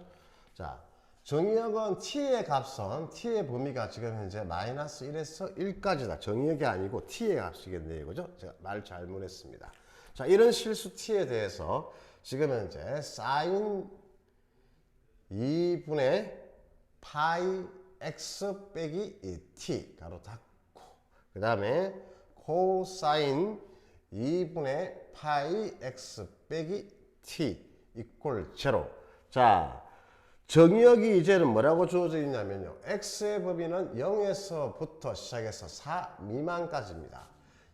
자, 정의역은 t의 값은 t의 범위가 지금 현재 마이너스 1에서 1까지다. 정의역이 아니고 t의 값이겠네요. 그죠? 제가 말 잘못했습니다. 자, 이런 실수 t에 대해서 지금 현재 sin 2분의 파이 x 빼기 t 가로 닫고 그 다음에 코사인 2분의 파이 x 빼기 t 이꼴 제로. 자, 정의역이 이제는 뭐라고 주어져 있냐면요. x의 범위는 0에서부터 시작해서 4 미만까지입니다.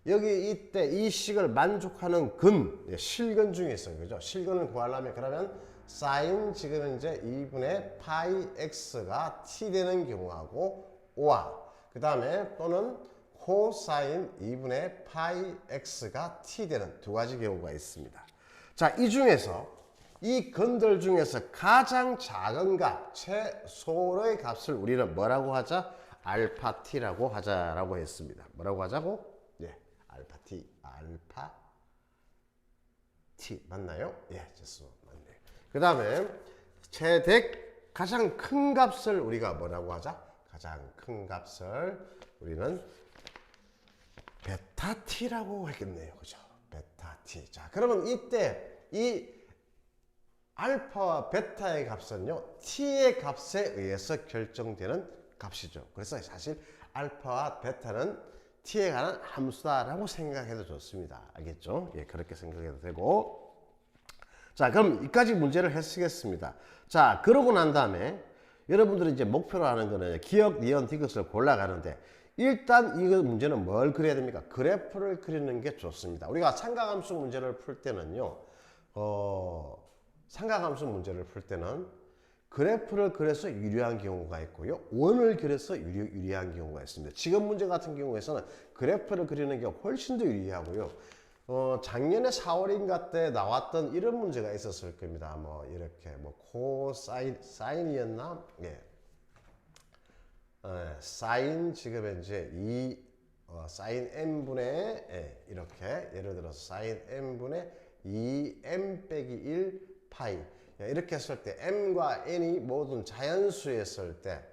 여기 이때 이 식을 만족하는 근, 실근 중에 있어요. 그죠? 실근을 구하려면 그러면 sin 지금 현재 2분의 파이 x가 t 되는 경우하고 5와 그 다음에 또는 코사인 2분의 파이 x가 t 되는 두 가지 경우가 있습니다. 자, 이 중에서 이 근들 중에서 가장 작은 값, 최소의 값을 우리는 뭐라고 하자? 알파 t라고 하자라고 했습니다. 뭐라고 하자고? 예, 알파 t 맞나요? 예, 됐어. 맞네요. 그 다음에 최대 가장 큰 값을 우리가 뭐라고 하자? 가장 큰 값을 우리는 베타 t라고 했겠네요. 그죠? 베타 t. 자, 그러면 이때 이 알파와 베타의 값은요, t의 값에 의해서 결정되는 값이죠. 그래서 사실 알파와 베타는 t에 관한 함수다라고 생각해도 좋습니다. 알겠죠? 예, 그렇게 생각해도 되고. 자, 그럼 이까지 문제를 해쓰겠습니다. 자, 그러고 난 다음에 여러분들이 이제 목표로 하는 거는 기억, 니은, 디귿을 골라가는데 일단 이 문제는 뭘 그려야 됩니까? 그래프를 그리는 게 좋습니다. 우리가 삼각함수 문제를 풀 때는요, 삼각함수 문제를 풀 때는 그래프를 그려서 유리한 경우가 있고요. 원을 그려서 유리한 경우가 있습니다. 지금 문제 같은 경우에서는 그래프를 그리는 게 훨씬 더 유리하고요. 작년에 4월인가 때 나왔던 이런 문제가 있었을 겁니다. 뭐 이렇게 뭐 사인이었나? 예. 사인 지금 현재 사인 n분의 이렇게 예를 들어서 사인 n분의 2m 빼기 1 파이 이렇게 했을 때 m과 n이 모든 자연수였을 때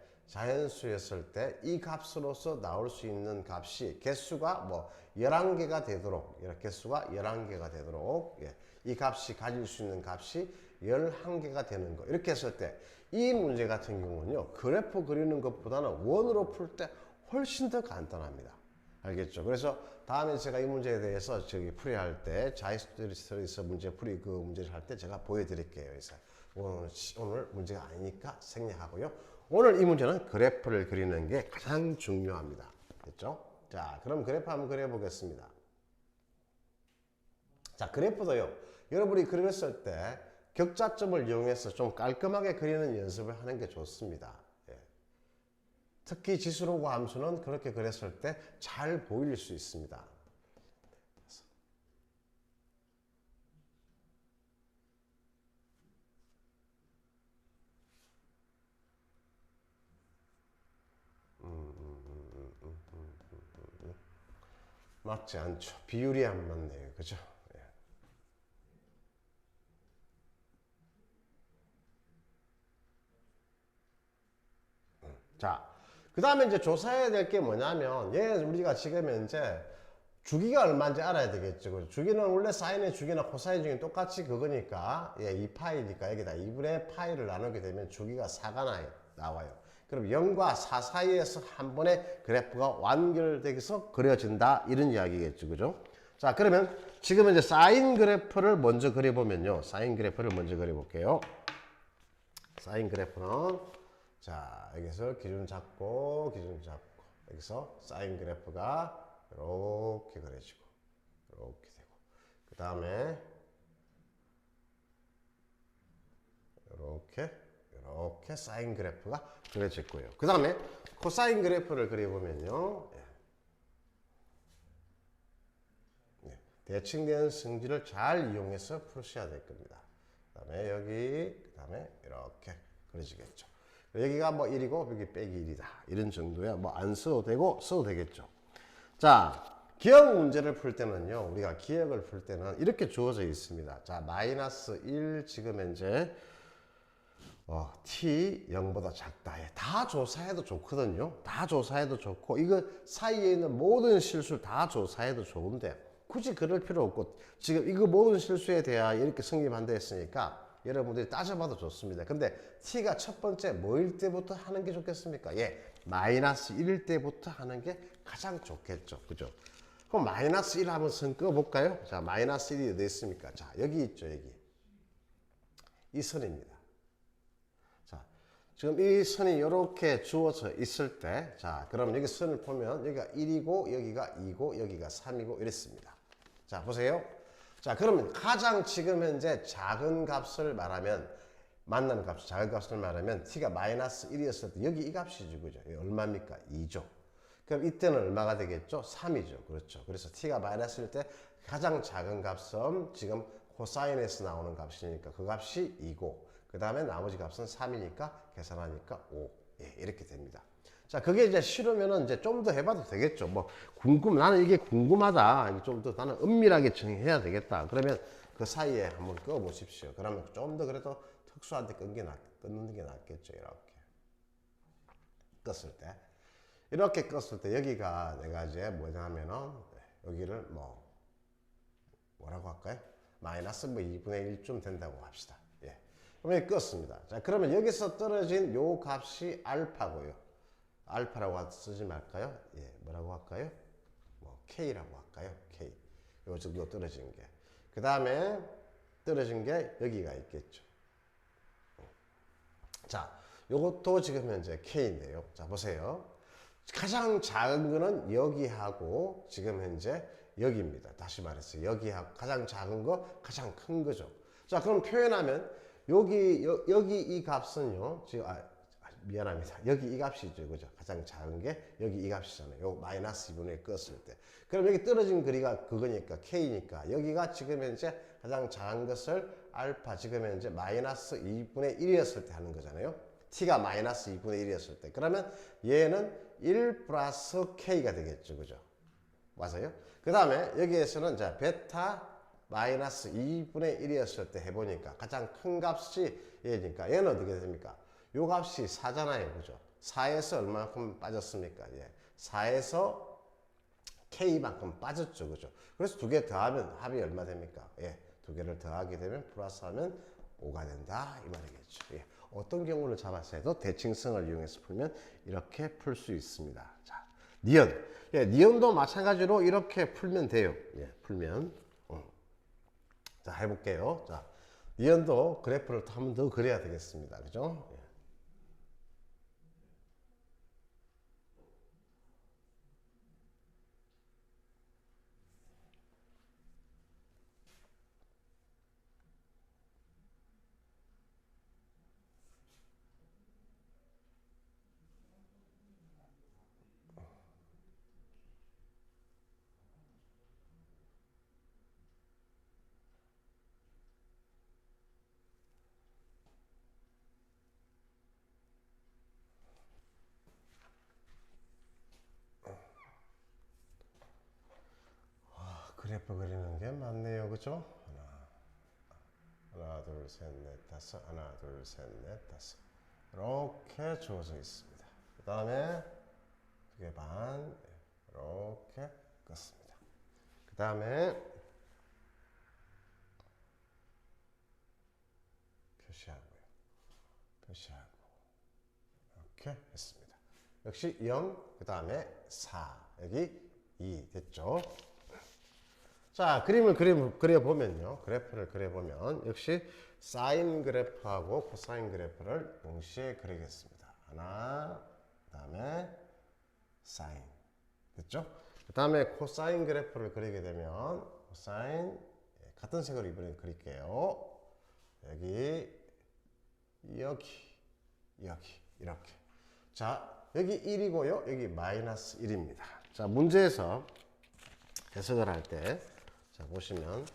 이 값으로서 나올 수 있는 값이 개수가 뭐 11개가 되도록 개수가 11개가 되도록 이 값이 가질 수 있는 값이 11개가 되는 거 이렇게 했을 때 이 문제 같은 경우는요 그래프 그리는 것보다는 원으로 풀 때 훨씬 더 간단합니다. 알겠죠? 그래서 다음에 제가 이 문제에 대해서 저기 풀이할 때 자이스트리스 문제 풀이 그 문제를 할 때 제가 보여드릴게요. 그래서 오늘 문제가 아니니까 생략하고요. 오늘 이 문제는 그래프를 그리는 게 가장 중요합니다. 됐죠? 자, 그럼 그래프 한번 그려보겠습니다. 자, 그래프도요. 여러분이 그렸을 때 격자점을 이용해서 좀 깔끔하게 그리는 연습을 하는 게 좋습니다. 특히 지수로고 함수는 그렇게 그렸을 때 잘 보일 수 있습니다. 맞지 않죠. 비율이 안 맞네요. 그죠? 자, 그 다음에 이제 조사해야 될 게 뭐냐면, 우리가 지금 현재 주기가 얼마인지 알아야 되겠죠. 주기는 원래 사인의 주기나 코사인 주기는 똑같이 그거니까, 2파이니까 여기다 2분의 파이를 나누게 되면 주기가 4가 나와요. 그럼 0과 4 사이에서 한 번에 그래프가 완결돼서 그려진다. 이런 이야기겠죠. 그죠? 자, 그러면 지금 이제 사인 그래프를 먼저 그려보면요. 사인 그래프를 먼저 그려볼게요. 사인 그래프는 자, 여기서 기준 잡고 여기서 사인 그래프가 이렇게 그려지고 이렇게 되고 그 다음에 이렇게 사인 그래프가 그려질 거예요. 그 다음에 코사인 그래프를 그려보면요. 대칭된 성질을 잘 이용해서 푸셔야 될 겁니다. 그 다음에 여기, 그 다음에 이렇게 그려지겠죠. 여기가 뭐 1이고 여기 빼기 1이다. 이런 정도야. 뭐 안 써도 되고 써도 되겠죠. 자, 기억 문제를 풀 때는요. 우리가 기억을 풀 때는 이렇게 주어져 있습니다. 자, 마이너스 1 지금 현재 t 0보다 작다. 예, 다 조사해도 좋거든요. 다 조사해도 좋고 이거 사이에 있는 모든 실수를 다 조사해도 좋은데 굳이 그럴 필요 없고 지금 이거 모든 실수에 대하여 이렇게 성립한다 했으니까 여러분들이 따져봐도 좋습니다. 근데 t가 첫 번째 뭐일 때부터 하는 게 좋겠습니까? 예, 마이너스 1일 때부터 하는 게 가장 좋겠죠. 그죠? 그럼 마이너스 1 한번 선 꺼볼까요? 자, 마이너스 1이 어디 있습니까? 자, 여기 있죠, 여기. 이 선입니다. 자, 지금 이 선이 이렇게 주어져 있을 때, 자, 그럼 여기 선을 보면 여기가 1이고, 여기가 2고, 여기가 3이고 이랬습니다. 자, 보세요. 자, 그러면 가장 지금 현재 작은 값을 말하면, 만나는 값, 작은 값을 말하면 t가 마이너스 1이었을 때 여기 이 값이죠, 그죠? 이게 얼마입니까? 2죠. 그럼 이때는 얼마가 되겠죠? 3이죠. 그렇죠. 그래서 t가 마이너스일 때 가장 작은 값은 지금 코사인에서 나오는 값이니까 그 값이 2고 그 다음에 나머지 값은 3이니까 계산하니까 5. 예, 이렇게 됩니다. 자, 그게 이제 싫으면은 이제 좀 더 해봐도 되겠죠. 뭐 나는 이게 궁금하다. 좀 더 나는 은밀하게 정해야 되겠다. 그러면 그 사이에 한번 꺼 보십시오. 그러면 좀 더 그래도 특수한테 끊는 게 낫겠죠. 이렇게 껐을 때. 이렇게 껐을 때 여기가 내가 이제 뭐냐면은 여기를 뭐라고 할까요? 마이너스 2분의 1쯤 된다고 합시다. 예. 그러면 껐습니다. 자, 그러면 여기서 떨어진 요 값이 알파고요. 알파라고 쓰지 말까요? 예, 뭐라고 할까요? K라고 할까요? K. 요 정도 떨어진 게. 그 다음에 떨어진 게 여기가 있겠죠. 자, 요것도 지금 현재 K인데요. 자, 보세요. 가장 작은 거는 여기하고 지금 현재 여기입니다. 다시 말해서 여기하고 가장 작은 거, 가장 큰 거죠. 자, 그럼 표현하면 여기 이 값은요. 지금 미안합니다. 여기 이 값이죠. 그죠? 가장 작은 게 여기 이 값이잖아요. 요 마이너스 2분의 1 껐을 때. 그럼 여기 떨어진 거리가 그거니까 K니까 여기가 지금 현재 가장 작은 것을 알파 지금 현재 마이너스 2분의 1이었을 때 하는 거잖아요. t가 마이너스 2분의 1이었을 때. 그러면 얘는 1 플러스 k가 되겠죠. 그죠? 맞아요? 그 다음에 여기에서는 자, 베타 마이너스 2분의 1이었을 때 해보니까 가장 큰 값이 얘니까 얘는 어떻게 됩니까? 요 값이 4잖아요. 그죠? 4에서 얼마만큼 빠졌습니까? 예. 4에서 k만큼 빠졌죠. 그죠? 그래서 두 개 더하면 합이 얼마 됩니까? 예. 두 개를 더하게 되면 플러스하면 5가 된다. 이 말이겠죠. 예. 어떤 경우를 잡아서 해도 대칭성을 이용해서 풀면 이렇게 풀 수 있습니다. 자, 니은. 예, 니은도 마찬가지로 이렇게 풀면 돼요. 예, 풀면. 자, 해볼게요. 자, 니은도 그래프를 한 번 더 그려야 되겠습니다. 그죠? 예. 그래프 그리는 게 맞네요. 그죠? 하나, 둘, 셋, 넷, 다섯. 하나, 둘, 셋, 넷, 다섯. 이렇게 주어져 있습니다. 그 다음에 2개 반. 이렇게 껐습니다. 그 다음에 표시하고 이렇게 했습니다. 역시 0, 그 다음에 4, 여기 2 됐죠? 자, 그림을 그려보면요. 그래프를 그려보면 역시 사인 그래프하고 코사인 그래프를 동시에 그리겠습니다. 하나, 그 다음에 사인. 됐죠? 그 다음에 코사인 그래프를 그리게 되면 코사인 같은 색으로 이번에 그릴게요. 여기 이렇게. 자, 여기 1이고요. 여기 마이너스 1입니다. 자, 문제에서 해석을 할 때, 자, 보시면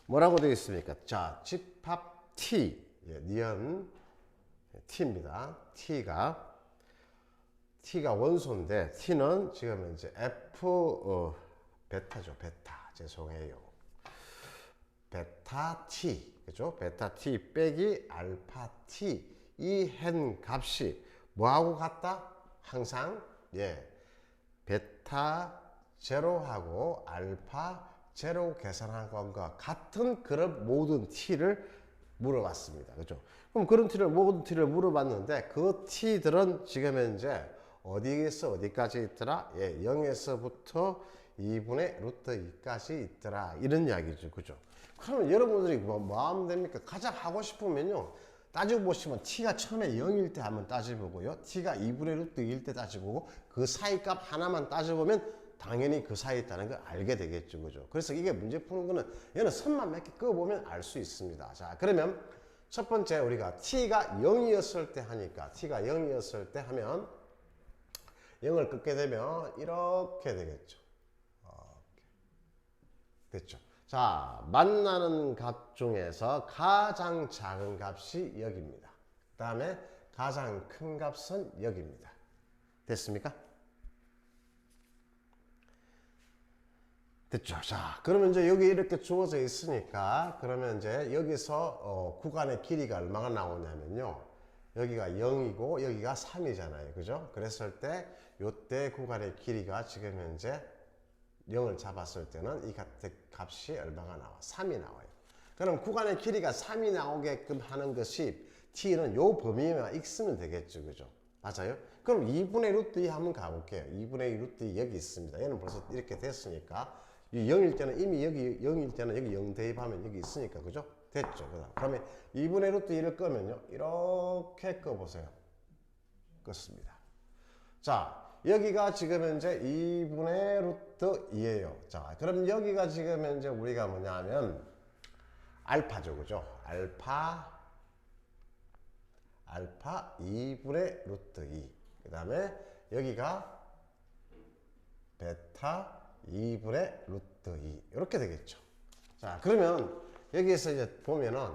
뭐라고 되어 있습니까? 자, 집합 t, 예, 니은 t입니다. t가 원소인데 t는 지금 이제 f 베타죠. 베타. 죄송해요. 베타 t, 그죠? 베타 t 빼기 알파 t 이 hen 값이 뭐하고 같다? 항상 베타 제로하고 알파 제로 계산한 것과 같은 그런 모든 t를 물어봤습니다. 그죠? 그럼 그런 모든 t를 물어봤는데 그 t들은 지금 현재 어디에서 어디까지 있더라? 0에서부터 2분의 루트 2까지 있더라. 이런 이야기죠. 그죠? 그러면 여러분들이 뭐 하면 됩니까? 가장 하고 싶으면요. 따지고 보시면 t가 처음에 0일 때 한번 따져보고요. t가 2분의 루트 2일 때 따져보고 그 사이 값 하나만 따져보면 당연히 그 사이에 있다는 걸 알게 되겠죠. 그죠? 그래서 이게 문제 푸는 거는 얘는 선만 몇 개 그어보면 알 수 있습니다. 자, 그러면 첫 번째 우리가 t가 0이었을 때 하니까 t가 0이었을 때 하면 0을 긋게 되면 이렇게 되겠죠. 됐죠. 자, 만나는 값 중에서 가장 작은 값이 여기입니다. 그 다음에 가장 큰 값은 여기입니다. 됐습니까? 됐죠. 자, 그러면 이제 여기 이렇게 주어져 있으니까 그러면 이제 여기서 구간의 길이가 얼마가 나오냐면요. 여기가 0이고 여기가 3이잖아요. 그죠? 그랬을 때 요때 구간의 길이가 지금 현재 0을 잡았을 때는 이 값이 얼마가 나와? 3이 나와요. 그럼 구간의 길이가 3이 나오게끔 하는 것이 t는 요 범위에만 있으면 되겠죠. 그죠? 맞아요? 그럼 2분의 루트 2 한번 가볼게요. 2분의 2 루트 2 여기 있습니다. 얘는 벌써 이렇게 됐으니까 0일 때는 이미 여기 0일 때는 여기 0 대입하면 여기 있으니까 그죠? 됐죠. 그러면 2분의 루트 2를 끄면요. 이렇게 꺼보세요. 껐습니다. 자, 여기가 지금 현재 2분의 루트 2예요. 자, 그럼 여기가 지금 현재 우리가 뭐냐면 알파죠. 그죠? 알파 2분의 루트 2. 그 다음에 여기가 베타 2분의 루트 2. 이렇게 되겠죠. 자, 그러면 여기에서 이제 보면은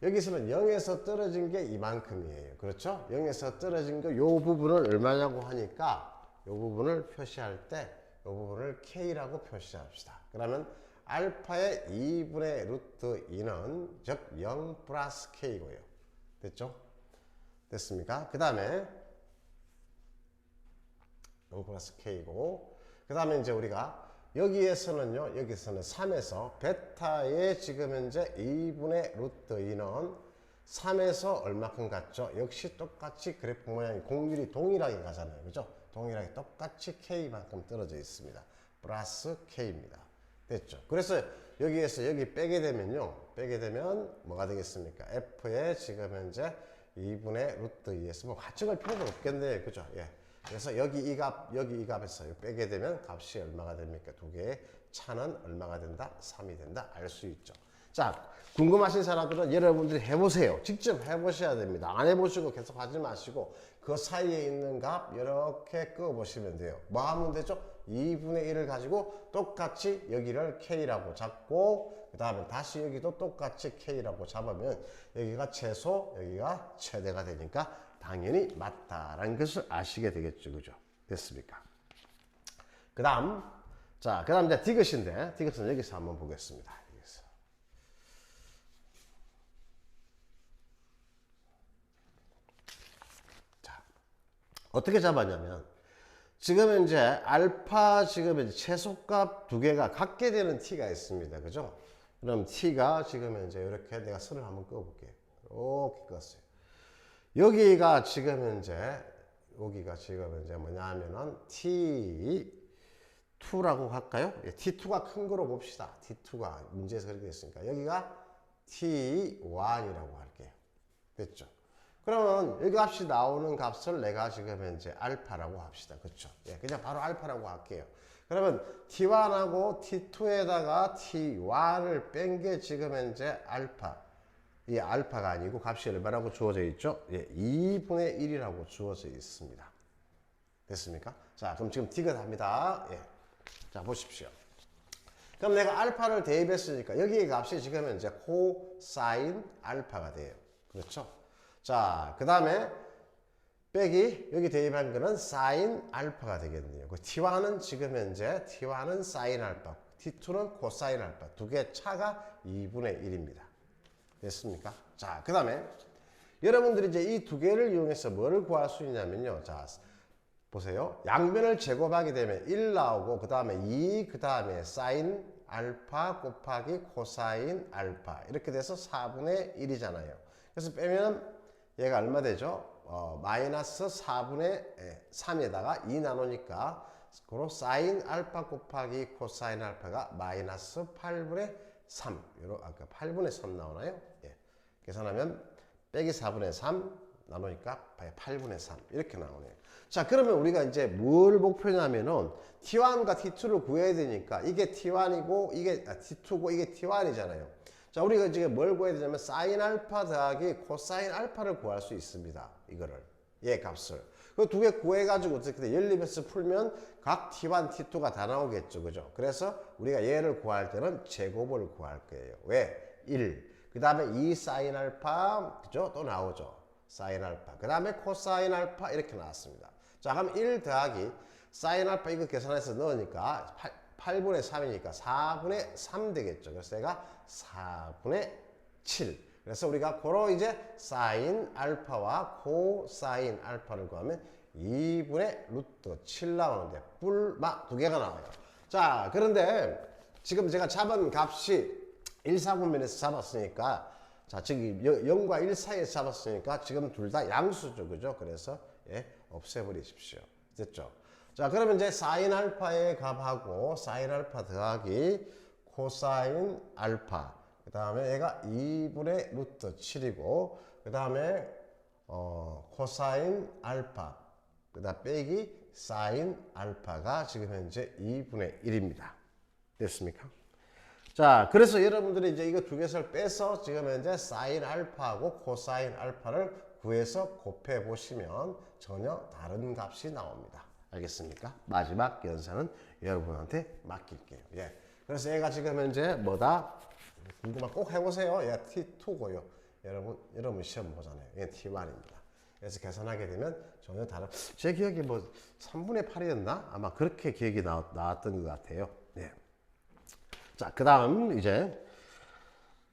여기서는 0에서 떨어진 게 이만큼이에요. 그렇죠? 0에서 떨어진 거 요 부분을 얼마냐고 하니까 요 부분을 표시할 때 요 부분을 K라고 표시합시다. 그러면 알파의 2분의 루트 2는 즉 0 플러스 K고요. 됐죠? 됐습니까? 그 다음에 0 플러스 K고 그 다음에 이제 우리가 여기에서는요, 여기서는 3에서 베타의 지금 현재 2분의 루트 2는 3에서 얼마큼 같죠? 역시 똑같이 그래프 모양이 공률이 동일하게 가잖아요. 그죠? 동일하게 똑같이 K만큼 떨어져 있습니다. 플러스 K입니다. 됐죠? 그래서 여기에서 여기 빼게 되면요, 빼게 되면 뭐가 되겠습니까? F의 지금 현재 2분의 루트 2에서 뭐 같이 갈 필요도 없겠네요. 그죠? 예. 그래서 여기 이 값에서 빼게 되면 값이 얼마가 됩니까? 두 개의 차는 얼마가 된다? 3이 된다. 알 수 있죠. 자, 궁금하신 사람들은 여러분들이 해보세요. 직접 해보셔야 됩니다. 안 해보시고 계속 하지 마시고 그 사이에 있는 값 이렇게 끄어보시면 돼요. 뭐 하면 되죠? 2분의 1을 가지고 똑같이 여기를 K라고 잡고 그 다음에 다시 여기도 똑같이 K라고 잡으면 여기가 최소, 여기가 최대가 되니까 당연히 맞다라는 것을 아시게 되겠죠. 그죠? 됐습니까? 그 다음, 자, 그 다음 이제 디귿인데, 디귿은 여기서 한번 보겠습니다. 여기서. 자, 어떻게 잡았냐면, 지금 현재 알파 지금 현재 최소값 두 개가 같게 되는 t가 있습니다. 그죠? 그럼 t가 지금 현재 이렇게 내가 선을 한번 그어볼게요. 이렇게 그었어요. 여기가 지금 현재 뭐냐 하면은 T2라고 할까요? 예, T2가 큰 거로 봅시다. T2가 문제에서 그렇게 됐으니까 여기가 T1이라고 할게요. 됐죠? 그러면 여기 값이 나오는 값을 내가 지금 현재 알파라고 합시다. 그렇죠? 예, 그냥 바로 알파라고 할게요. 그러면 T1하고 T2에다가 T1을 뺀 게 지금 현재 알파. 이 알파가 아니고 값이 얼마라고 주어져 있죠? 예, 2분의 1이라고 주어져 있습니다. 됐습니까? 자, 그럼 지금 디귿합니다. 예. 자, 보십시오. 그럼 내가 알파를 대입했으니까 여기의 값이 지금 현재 코사인 알파가 돼요. 그렇죠? 자, 그 다음에 빼기 여기 대입한 거는 사인 알파가 되겠네요. 그 T1은 지금 현재 T1은 사인 알파, T2는 코사인 알파. 두 개 차가 2분의 1입니다. 됐습니까? 자, 그 다음에 여러분들이 이제 이 두 개를 이용해서 뭐를 구할 수 있냐면요. 자, 보세요. 양변을 제곱하게 되면 1 나오고 그 다음에 2, 그 다음에 사인 알파 곱하기 코사인 알파 이렇게 돼서 4분의 1이잖아요. 그래서 빼면 얘가 얼마 되죠? 마이너스 4분의 3에다가 2 나누니까 그로 사인 알파 곱하기 코사인 알파가 마이너스 8분의 3 아까 8분의 3 나오나요? 예. 계산하면 빼기 4분의 3 나누니까 8분의 3 이렇게 나오네요. 자, 그러면 우리가 이제 뭘 목표냐면은 T1과 T2를 구해야 되니까 이게 T1이고 이게 T2고 이게 T1이잖아요. 자, 우리가 지금 뭘 구해야 되냐면 사인 알파 더하기 코사인 알파를 구할 수 있습니다. 이거를 얘 값을 그 두 개 구해가지고 어떻게 돼? 연립해서 풀면 각 T1, T2가 다 나오겠죠, 그죠? 그래서 우리가 얘를 구할 때는 제곱을 구할 거예요. 왜? 1. 그 다음에 2 사인 알파, 그죠? 또 나오죠. 사인 알파. 그 다음에 코사인 알파 이렇게 나왔습니다. 자, 그럼 1 더하기 사인 알파 이거 계산해서 넣으니까 8분의 3이니까 4분의 3 되겠죠. 그래서 얘가 4분의 7. 그래서 우리가 고로 이제 사인 알파와 코사인 알파를 구하면 2분의 루트 7 나오는데 뿔마 두 개가 나와요. 자, 그런데 지금 제가 잡은 값이 1사분면에서 잡았으니까 자, 저기 0과 1 사이에서 잡았으니까 지금 둘 다 양수죠. 그죠? 그래서 예, 없애버리십시오. 됐죠? 자, 그러면 이제 사인 알파의 값하고 사인 알파 더하기 코사인 알파 그 다음에 얘가 2분의 루트 7이고 그 다음에 코사인 알파 그 다음 빼기 사인 알파가 지금 현재 2분의 1입니다. 됐습니까? 자, 그래서 여러분들이 이제 이거 두 개를 빼서 지금 현재 사인 알파하고 코사인 알파를 구해서 곱해 보시면 전혀 다른 값이 나옵니다. 알겠습니까? 마지막 연산은 여러분한테 맡길게요. 예. 그래서 얘가 지금 현재 뭐다? 궁금한 꼭 해보세요. 얘가 T2고요. 여러분 시험 보잖아요. 얘 T1입니다. 그래서 계산하게 되면 전혀 다른. 제 기억이 뭐 3분의 8이었나? 아마 그렇게 기억이 나왔던 것 같아요. 네. 자, 그 다음 이제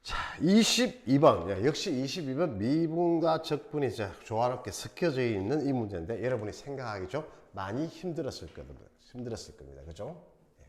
자 22번 역시 22번 미분과 적분이 이제 조화롭게 섞여져 있는 이 문제인데 여러분이 생각하기 좀 많이 힘들었을 겁니다. 그죠? 예.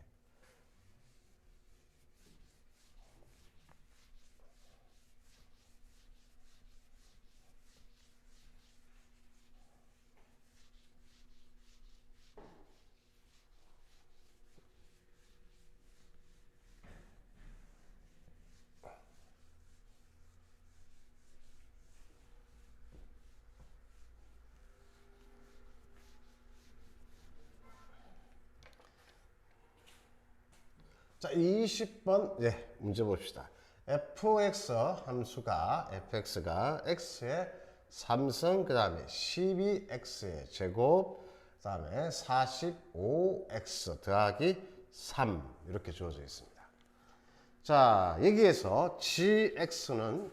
자, 20번 예, 문제 봅시다. fx 함수가 fx가 x의 3승 그 다음에 12x의 제곱 그 다음에 45x 더하기 3 이렇게 주어져 있습니다. 자, 여기에서 gx는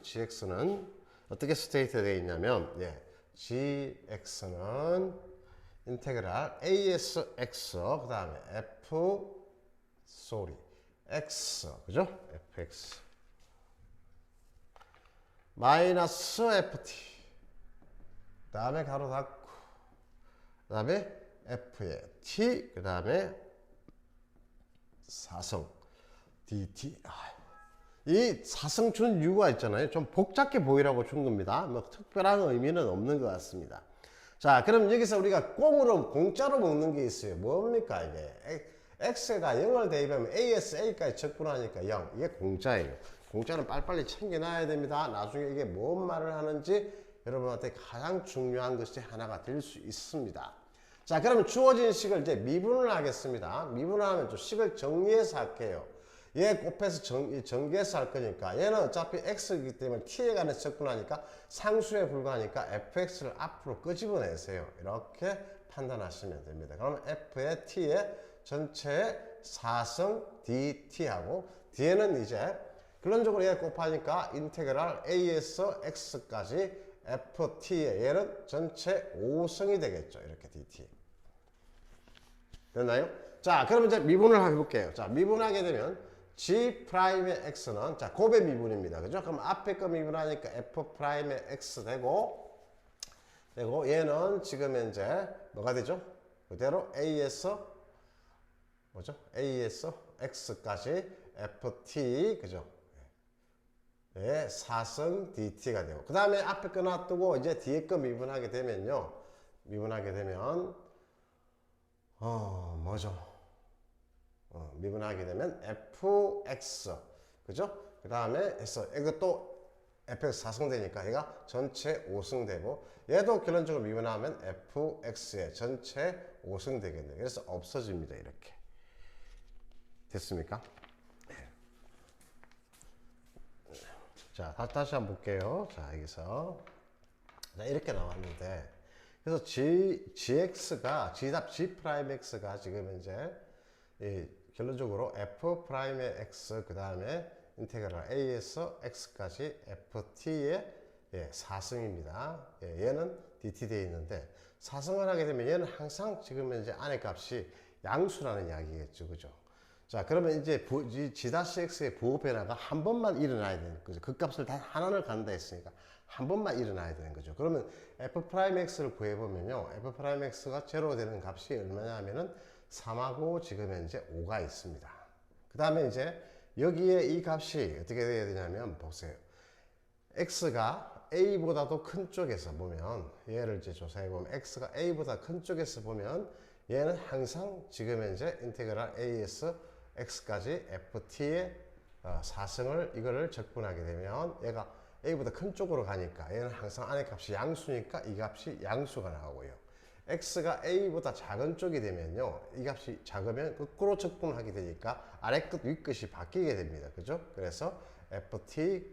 어떻게 스테이트 되어 있냐면 예, gx는 인테그랄 asx 그 다음에 f x 그죠? fx 마이너스 ft 그 다음에 가로 닫고 그 다음에 f의 t 그 다음에 4승 dt 이 4승 준 이유가 있잖아요. 좀 복잡해 보이라고 준 겁니다. 뭐 특별한 의미는 없는 것 같습니다. 자, 그럼 여기서 우리가 공짜로 먹는 게 있어요. 뭡니까 이게? x가 0을 대입하면 a에서 a까지 적분하니까 0. 이게 공짜예요. 공짜는 빨리빨리 챙겨놔야 됩니다. 나중에 이게 뭔 말을 하는지 여러분한테 가장 중요한 것이 하나가 될 수 있습니다. 자, 그러면 주어진 식을 이제 미분을 하겠습니다. 미분을 하면 좀 식을 정리해서 할게요. 얘 곱해서 전개해서 할 거니까 얘는 어차피 x이기 때문에 t에 관해서 적분하니까 상수에 불과하니까 fx를 앞으로 끄집어내세요. 이렇게 판단하시면 됩니다. 그러면 f의 t의 전체의 4승 dt하고 뒤에는 이제 결론적으로 얘 곱하니까 인테그랄 a에서 x까지 ft의 얘는 전체 5승이 되겠죠. 이렇게 dt. 됐나요? 자, 그럼 이제 미분을 해볼게요. 자, 미분하게 되면 g'의 x는 자 곱의 미분입니다. 그죠? 그럼 앞에 거 미분하니까 f'의 x 되고 그리고 얘는 지금 현재 뭐가 되죠? 그대로 A에서 뭐죠? A에서 X까지 FT 그죠? 예, 4승 DT가 되고 그 다음에 앞에 거 놔두고 이제 뒤에 거 미분하게 되면요. 미분하게 되면 뭐죠? 미분하게 되면 fx 그죠? 그 다음에 해서 이것도 fx 4승 되니까 얘가 전체 5승 되고 얘도 결론적으로 미분하면 fx의 전체 5승 되겠네요. 그래서 없어집니다. 이렇게 됐습니까? 자, 다시 한번 볼게요. 자, 여기서 자, 이렇게 나왔는데 그래서 gx가 G'X가 지금 현재 결론적으로 f'의 x 그 다음에 인테그랄 a에서 x까지 ft의 4승입니다. 얘는 dt 되어 있는데 4승을 하게 되면 얘는 항상 지금 현재 안의 값이 양수라는 이야기겠죠, 그죠? 자, 그러면 이제 G'X의 부호 변화가 한 번만 일어나야 되는 거죠. 그 값을 단 하나를 간다 했으니까 한 번만 일어나야 되는 거죠. 그러면 f'x를 구해보면요. f'x가 제로 되는 값이 얼마냐 하면은 3하고 지금 현재 5가 있습니다. 그 다음에 이제 여기에 이 값이 어떻게 돼야 되냐면 보세요. x가 a보다도 큰 쪽에서 보면 얘를 이제 조사해 보면 x가 a보다 큰 쪽에서 보면 얘는 항상 지금 현재 인테그랄 a에서 x까지 ft의 4승을 이거를 적분하게 되면 얘가 a보다 큰 쪽으로 가니까 얘는 항상 안의 값이 양수니까 이 값이 양수가 나오고요. x가 a보다 작은 쪽이 되면요. 이 값이 작으면 거꾸로 적분을 하게 되니까 아래 끝, 위 끝이 바뀌게 됩니다. 그죠? 그래서 ft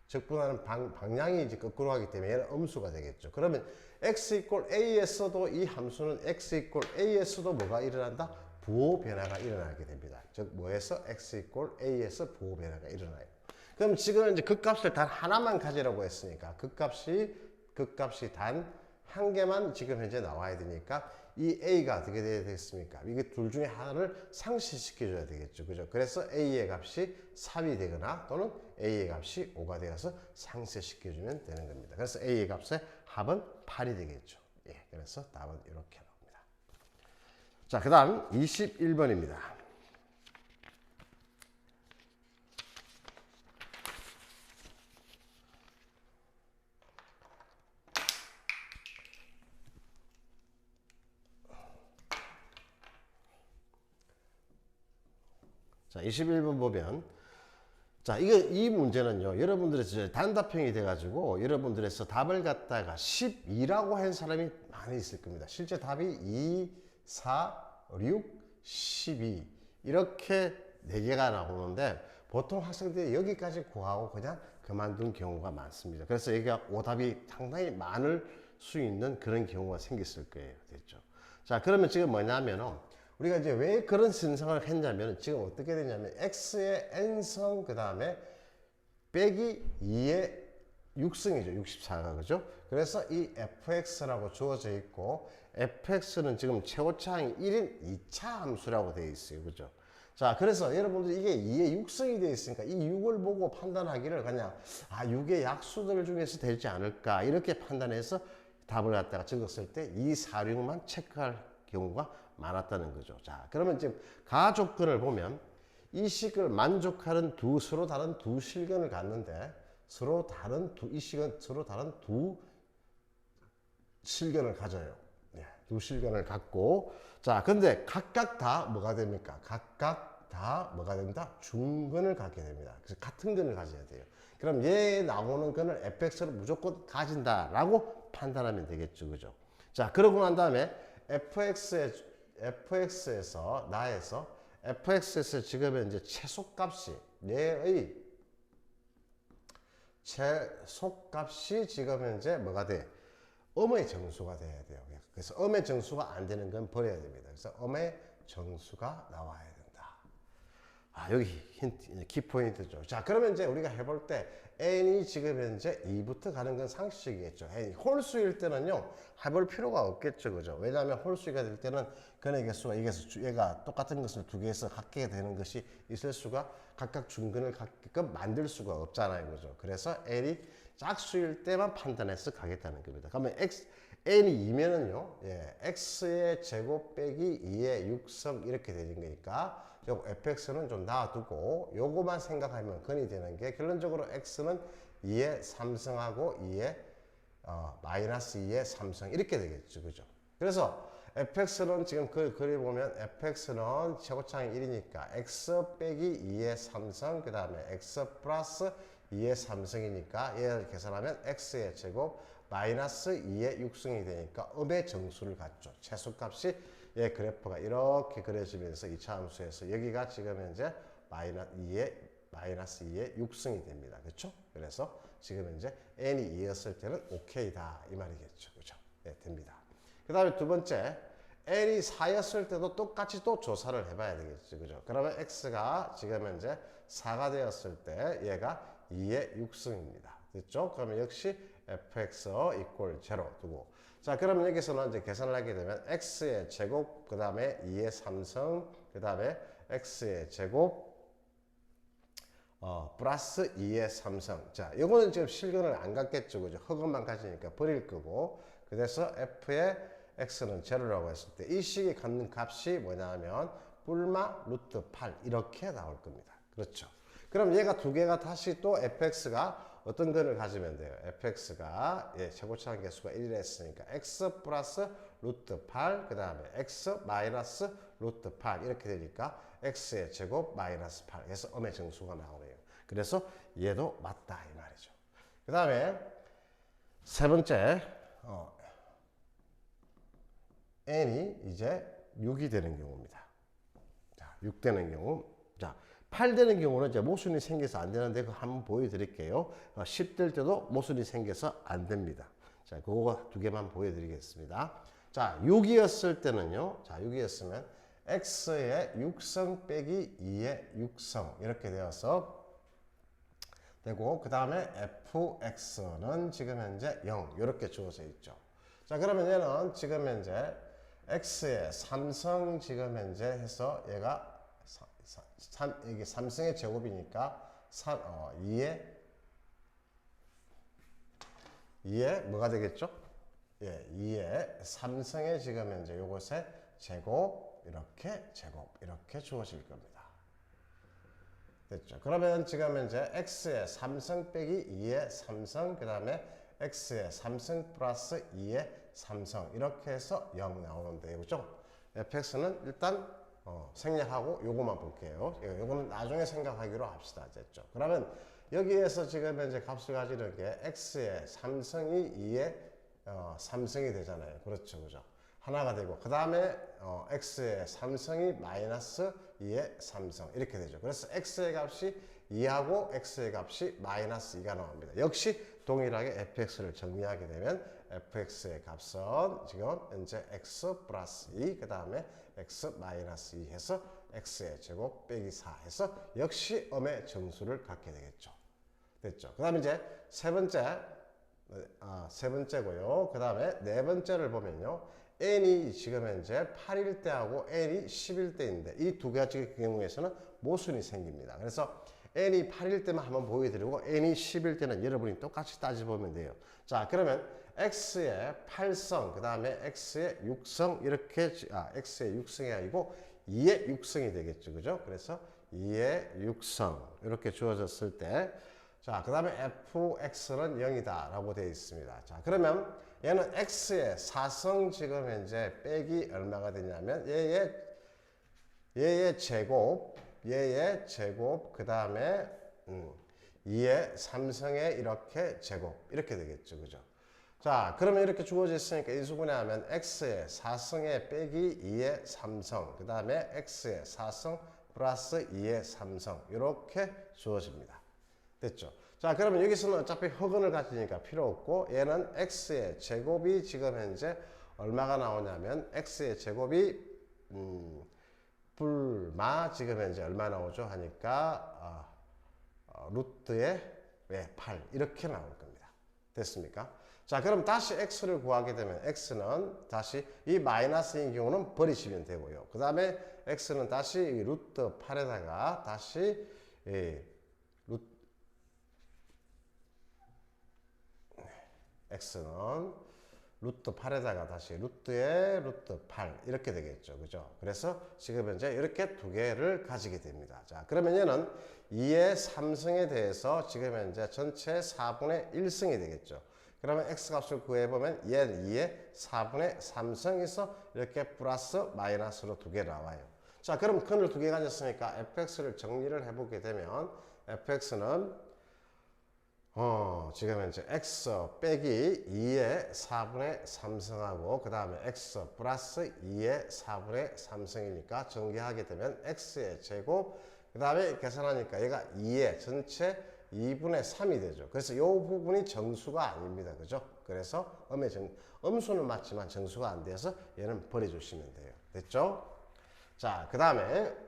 적분하는 방향이 이제 거꾸로 하기 때문에 얘는 음수가 되겠죠. 그러면 x 이꼴 a에서도 이 함수는 x 이꼴 a에서도 뭐가 일어난다? 부호 변화가 일어나게 됩니다. 즉 뭐에서 x 이꼴 a에서 부호 변화가 일어나요. 그럼 지금 이제 그 값을 단 하나만 가지라고 했으니까 그 값이 단 한 개만 지금 현재 나와야 되니까 이 a가 어떻게 돼야 되겠습니까? 이게 둘 중에 하나를 상쇄시켜 줘야 되겠죠. 그죠? 그래서 a의 값이 3이 되거나 또는 a의 값이 5가 되어서 상쇄시켜 주면 되는 겁니다. 그래서 a의 값의 합은 8이 되겠죠. 예. 그래서 답은 이렇게 나옵니다. 자, 그다음 21번입니다. 자, 21번 보면 자, 이 문제는요. 여러분들의 단답형이 돼 가지고 여러분들에서 답을 갖다가 12라고 한 사람이 많이 있을 겁니다. 실제 답이 2, 4, 6, 12 이렇게 4개가 나오는데 보통 학생들이 여기까지 구하고 그냥 그만둔 경우가 많습니다. 그래서 여기가 오답이 상당히 많을 수 있는 그런 경우가 생겼을 거예요. 됐죠? 자, 그러면 지금 뭐냐면은 우리가 이제 왜 그런 선상을 했냐면 지금 어떻게 되냐면 x의 n성 그 다음에 빼기 2의 6승이죠. 64가 그죠? 그래서 이 fx라고 주어져 있고 fx는 지금 최고차항이 1인 2차 함수라고 되어 있어요. 그죠? 자, 그래서 여러분들 이게 2의 6승이 되어 있으니까 이 6을 보고 판단하기를 그냥 6의 약수들 중에서 되지 않을까 이렇게 판단해서 답을 갖다가 적었을 때 2, 4, 6만 체크할 경우가 많았다는 거죠. 자, 그러면 지금 가조건을 보면 이 식을 만족하는 서로 다른 두 실근을 갖는데 이 식은 서로 다른 두 실근을 가져요. 네, 두 실근을 갖고 자, 근데 각각 다 뭐가 됩니까? 각각 다 뭐가 된다? 중근을 갖게 됩니다. 그래서 같은 근을 가져야 돼요. 그럼 얘 나오는 근을 fx를 무조건 가진다라고 판단하면 되겠죠. 그죠? 자, 그러고 난 다음에 fx에서 지금 현재 최소값이 얘의 최소값이 지금 현재 뭐가 돼? 음의 정수가 돼야 돼요. 그래서 음의 정수가 안 되는 건 버려야 됩니다. 그래서 음의 정수가 나와야 된다. 여기 힌트, 키포인트죠. 자, 그러면 이제 우리가 해볼 때 n이 지금 현재 2부터 가는 건 상식이겠죠. n이 홀수일 때는요, 해볼 필요가 없겠죠. 그죠? 왜냐하면 홀수가 될 때는 근의 개수가 얘가 똑같은 것을 두 개에서 갖게 되는 것이 있을 수가 각각 중근을 갖게끔 만들 수가 없잖아요. 그죠? 그래서 n이 짝수일 때만 판단해서 가겠다는 겁니다. 그러면 n이 2면은요, 예, x의 제곱 빼기 2의 6성 이렇게 되는 거니까 요 fx는 좀 놔두고 요거만 생각하면 근이 되는 게 결론적으로 x는 2의 3성하고 2의 마이너스 2의 3성 이렇게 되겠죠. 그죠? 그래서 fx는 지금 그 그림 보면 fx는 최고차항이 1이니까 x 빼기 2의 3성 그 다음에 x 플러스 2의 3성이니까 얘를 계산하면 x의 제곱 마이너스 2의 6성이 되니까 음의 정수를 갖죠. 최소값이 얘 그래프가 이렇게 그려지면서 2차 함수에서 여기가 지금 현재 마이너스 2의 6성이 됩니다. 그렇죠? 그래서 지금 현재 n이 2였을 때는 오케이다 이 말이겠죠. 그렇죠? 예, 됩니다. 그 다음에 두 번째 n이 4였을 때도 똑같이 또 조사를 해봐야 되겠죠. 그죠? 그러면 x가 지금 현재 4가 되었을 때 얘가 2의 6승입니다. 됐죠? 그러면 역시 fx equal 0 두고 자 그러면 여기서는 이제 계산을 하게 되면 x의 제곱 그 다음에 2의 3성 그 다음에 x의 제곱 플러스 2의 3성 자 이거는 지금 실근을 안 갖겠죠. 그죠? 흑음만 가지니까 버릴 거고 그래서 f의 x는 제로라고 했을 때 이 식이 갖는 값이 뭐냐면 뿔마 루트 8 이렇게 나올 겁니다. 그렇죠? 그럼 얘가 두 개가 다시 또 fx가 어떤 근을 가지면 돼요? fx가 예, 최고차항 개수가 1이라 했으니까 x 플러스 루트 8 그 다음에 x 마이너스 루트 8 이렇게 되니까 x의 제곱 마이너스 8 해서 음의 정수가 나오네요. 그래서 얘도 맞다 이 말이죠. 그 다음에 세 번째 n이 이제 6이 되는 경우입니다. 자, 6 되는 경우 자 8 되는 경우는 이제 모순이 생겨서 안 되는데 그거 한번 보여드릴게요. 10 될 때도 모순이 생겨서 안 됩니다. 자, 그거 두 개만 보여드리겠습니다. 자, 6이었을 때는요. 자, 6이었으면 x의 6성 빼기 2의 6성 이렇게 되어서 되고 그 다음에 fx는 지금 현재 0 이렇게 주어져 있죠. 자, 그러면 얘는 지금 현재 x의 3성 지금 현재 해서 얘가 이게 3승의 제곱이니까 2의 뭐가 되겠죠? 예, 2의 3승의 지금 현재 요것의 제곱 이렇게 주어질 겁니다. 됐죠? 그러면 지금 현재 x의 3승 빼기 2의 3승 그 다음에 x의 3승 플러스 2의 3승 이렇게 해서 0 나오는데요. 그죠? fx는 일단 생략하고 요거만 볼게요. 요거는 나중에 생각하기로 합시다. 됐죠? 그러면 여기에서 지금 현재 값을 가지는 게 x의 3승이 2의 3승이 되잖아요. 그렇죠. 그죠? 하나가 되고 그 다음에 x의 3승이 마이너스 2의 3승 이렇게 되죠. 그래서 x의 값이 2하고 x의 값이 마이너스 2가 나옵니다. 역시 동일하게 fx를 정리하게 되면 fx의 값은 지금 현재 x 플러스 2 그 다음에 x 마이너스 2 해서 x의 제곱 빼기 4 해서 역시 음의 정수를 갖게 되겠죠. 됐죠. 그 다음에 이제 세 번째고요. 그 다음에 네 번째를 보면요. n이 지금 현재 8일 때하고 n이 10일 때인데 이 두 가지 경우에서는 모순이 생깁니다. 그래서 n이 8일 때만 한번 보여드리고 n이 10일 때는 여러분이 똑같이 따져보면 돼요. 자, 그러면 x의 8성 그 다음에 x의 6성 이렇게 x의 6성이 아니고 2의 6성이 되겠죠. 그죠? 그래서 2의 6성 이렇게 주어졌을 때 자, 그 다음에 fx는 0이다 라고 되어 있습니다. 자, 그러면 얘는 x의 4성 지금 현재 빼기 얼마가 되냐면 얘의 제곱 그 다음에 2의 3성의 이렇게 제곱 이렇게 되겠죠. 그죠? 자, 그러면 이렇게 주어져 있으니까 인수분해하면 x의 4성의 빼기 2의 3성 그 다음에 x의 4성 플러스 2의 3성 이렇게 주어집니다. 됐죠? 자, 그러면 여기서는 어차피 흑은을 가지니까 필요 없고 얘는 x의 제곱이 지금 현재 얼마가 나오냐면 x의 제곱이 불마 지금 현재 얼마 나오죠? 하니까 루트의 8 이렇게 나올 겁니다. 됐습니까? 자, 그럼 다시 x를 구하게 되면 x는 다시 이 마이너스인 경우는 버리시면 되고요. 그 다음에 x는 다시 이 루트 8에다가 다시 x는 루트 8에다가 다시 루트에 루트 8 이렇게 되겠죠. 그죠? 그래서 지금 현재 이렇게 두 개를 가지게 됩니다. 자, 그러면 얘는 2의 3승에 대해서 지금 현재 전체 4분의 1승이 되겠죠. 그러면 x 값을 구해보면 얘는 2의 4분의 3승에서 이렇게 플러스 마이너스로 두 개 나와요. 자, 그럼 근을 두 개 가졌으니까 fx를 정리를 해보게 되면 fx는 지금 현재 x 빼기 2의 4분의 3승하고 그 다음에 x 플러스 2의 4분의 3승이니까 전개하게 되면 x의 제곱 그 다음에 계산하니까 얘가 2의 전체 2분의 3이 되죠. 그래서 이 부분이 정수가 아닙니다. 그죠? 그래서 음수는 맞지만 정수가 안 돼서 얘는 버려주시면 돼요. 됐죠? 자, 그 다음에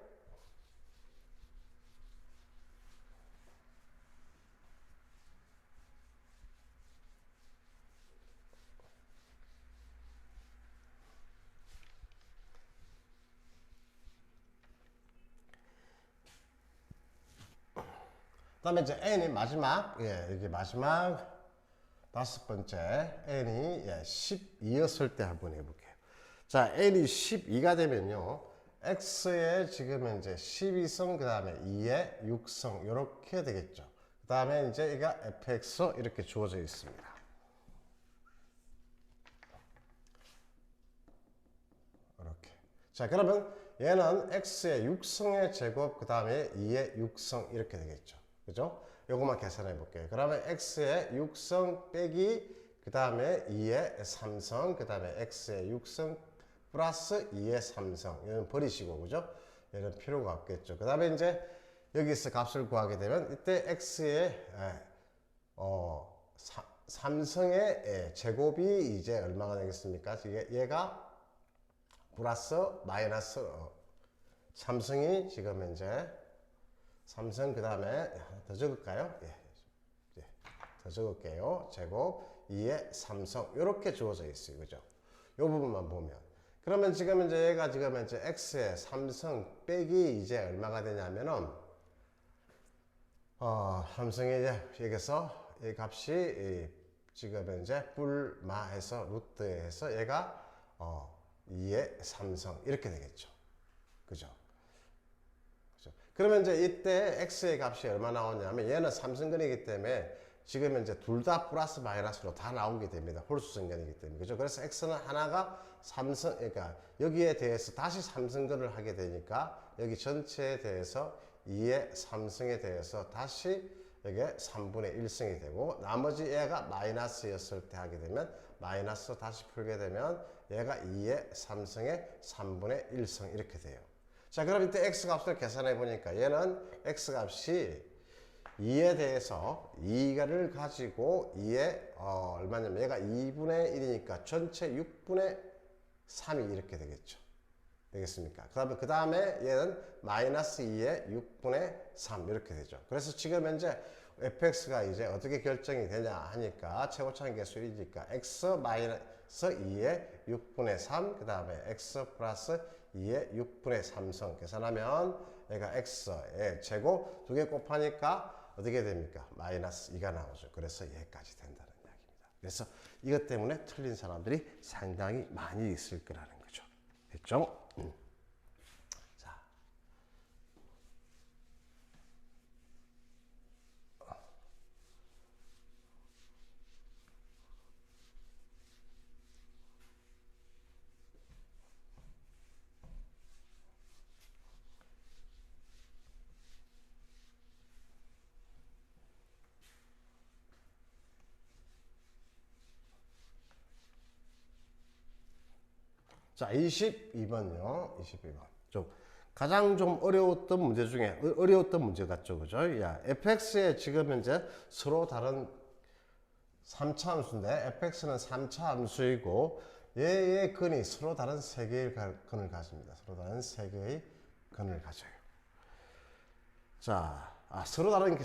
그다음에 이제 n이 마지막 이게 마지막 다섯 번째 n이 12였을 때 한번 해볼게요. 자, n이 12가 되면요 x에 지금 현재 12성 그 다음에 2에 6성 이렇게 되겠죠. 그 다음에 이제 얘가 fx 이렇게 주어져 있습니다. 이렇게. 자, 그러면 얘는 x의 6성의 제곱 그 다음에 2의 6성 이렇게 되겠죠. 그죠? 요것만 계산해 볼게요. 그러면 x의 6성 빼기 그 다음에 2의 3성 그 다음에 x의 6성 플러스 2의 3성 얘는 버리시고 그죠? 얘는 필요가 없겠죠. 그 다음에 이제 여기서 값을 구하게 되면 이때 x의 3성의 제곱이 이제 얼마가 되겠습니까? 얘가 플러스 마이너스 3성이 지금 현재 3성 그 다음에 더 적을까요? 예, 더 적을게요. 제곱 2의 3성 이렇게 주어져 있어요. 그죠? 이 부분만 보면 그러면 지금 이제 얘가 지금 현재 x의 3성 빼기 이제 얼마가 되냐면은 3성이 이제 여기서 이 값이 지금 현재 뿔마해서 루트에서 얘가 2의 3성 이렇게 되겠죠. 그죠? 그러면 이제 이때 x의 값이 얼마 나오냐면 얘는 삼성근이기 때문에 지금 현재 둘 다 플러스 마이너스로 다 나오게 됩니다. 홀수성근이기 때문에. 그죠? 그래서 x는 하나가 삼성, 그러니까 여기에 대해서 다시 삼성근을 하게 되니까 여기 전체에 대해서 2의 3승에 대해서 다시 여기에 3분의 1승이 되고 나머지 얘가 마이너스였을 때 하게 되면 마이너스 다시 풀게 되면 얘가 2의 3승에 3분의 1승 이렇게 돼요. 자, 그럼 이때 x값을 계산해 보니까 얘는 x값이 2에 대해서 2를 가지고 2에 얼마냐면 얘가 2분의 1이니까 전체 6분의 3이 이렇게 되겠죠. 되겠습니까? 그 다음에 얘는 마이너스 2에 6분의 3 이렇게 되죠. 그래서 지금 현재 fx가 이제 어떻게 결정이 되냐 하니까 최고차항 계수 1이니까 x 마이너스 2에 6분의 3 그 다음에 x 플러스 2의 6분의 3성 계산하면 얘가 x의 제곱 두 개 곱하니까 어떻게 됩니까? 마이너스 2가 나오죠. 그래서 얘까지 된다는 이야기입니다. 그래서 이것 때문에 틀린 사람들이 상당히 많이 있을 거라는 거죠. 됐죠? 자. 자, 22번요. 22번. 가장 어려웠던 문제 중에 어려웠던 문제 같죠. 그죠? 야, fx에 지금 현재 서로 다른 3차 함수인데 fx는 3차 함수이고 얘의 근이 서로 다른 3개의 근을 가집니다. 서로 다른 3개의 근을 가져요. 자, 서로 다른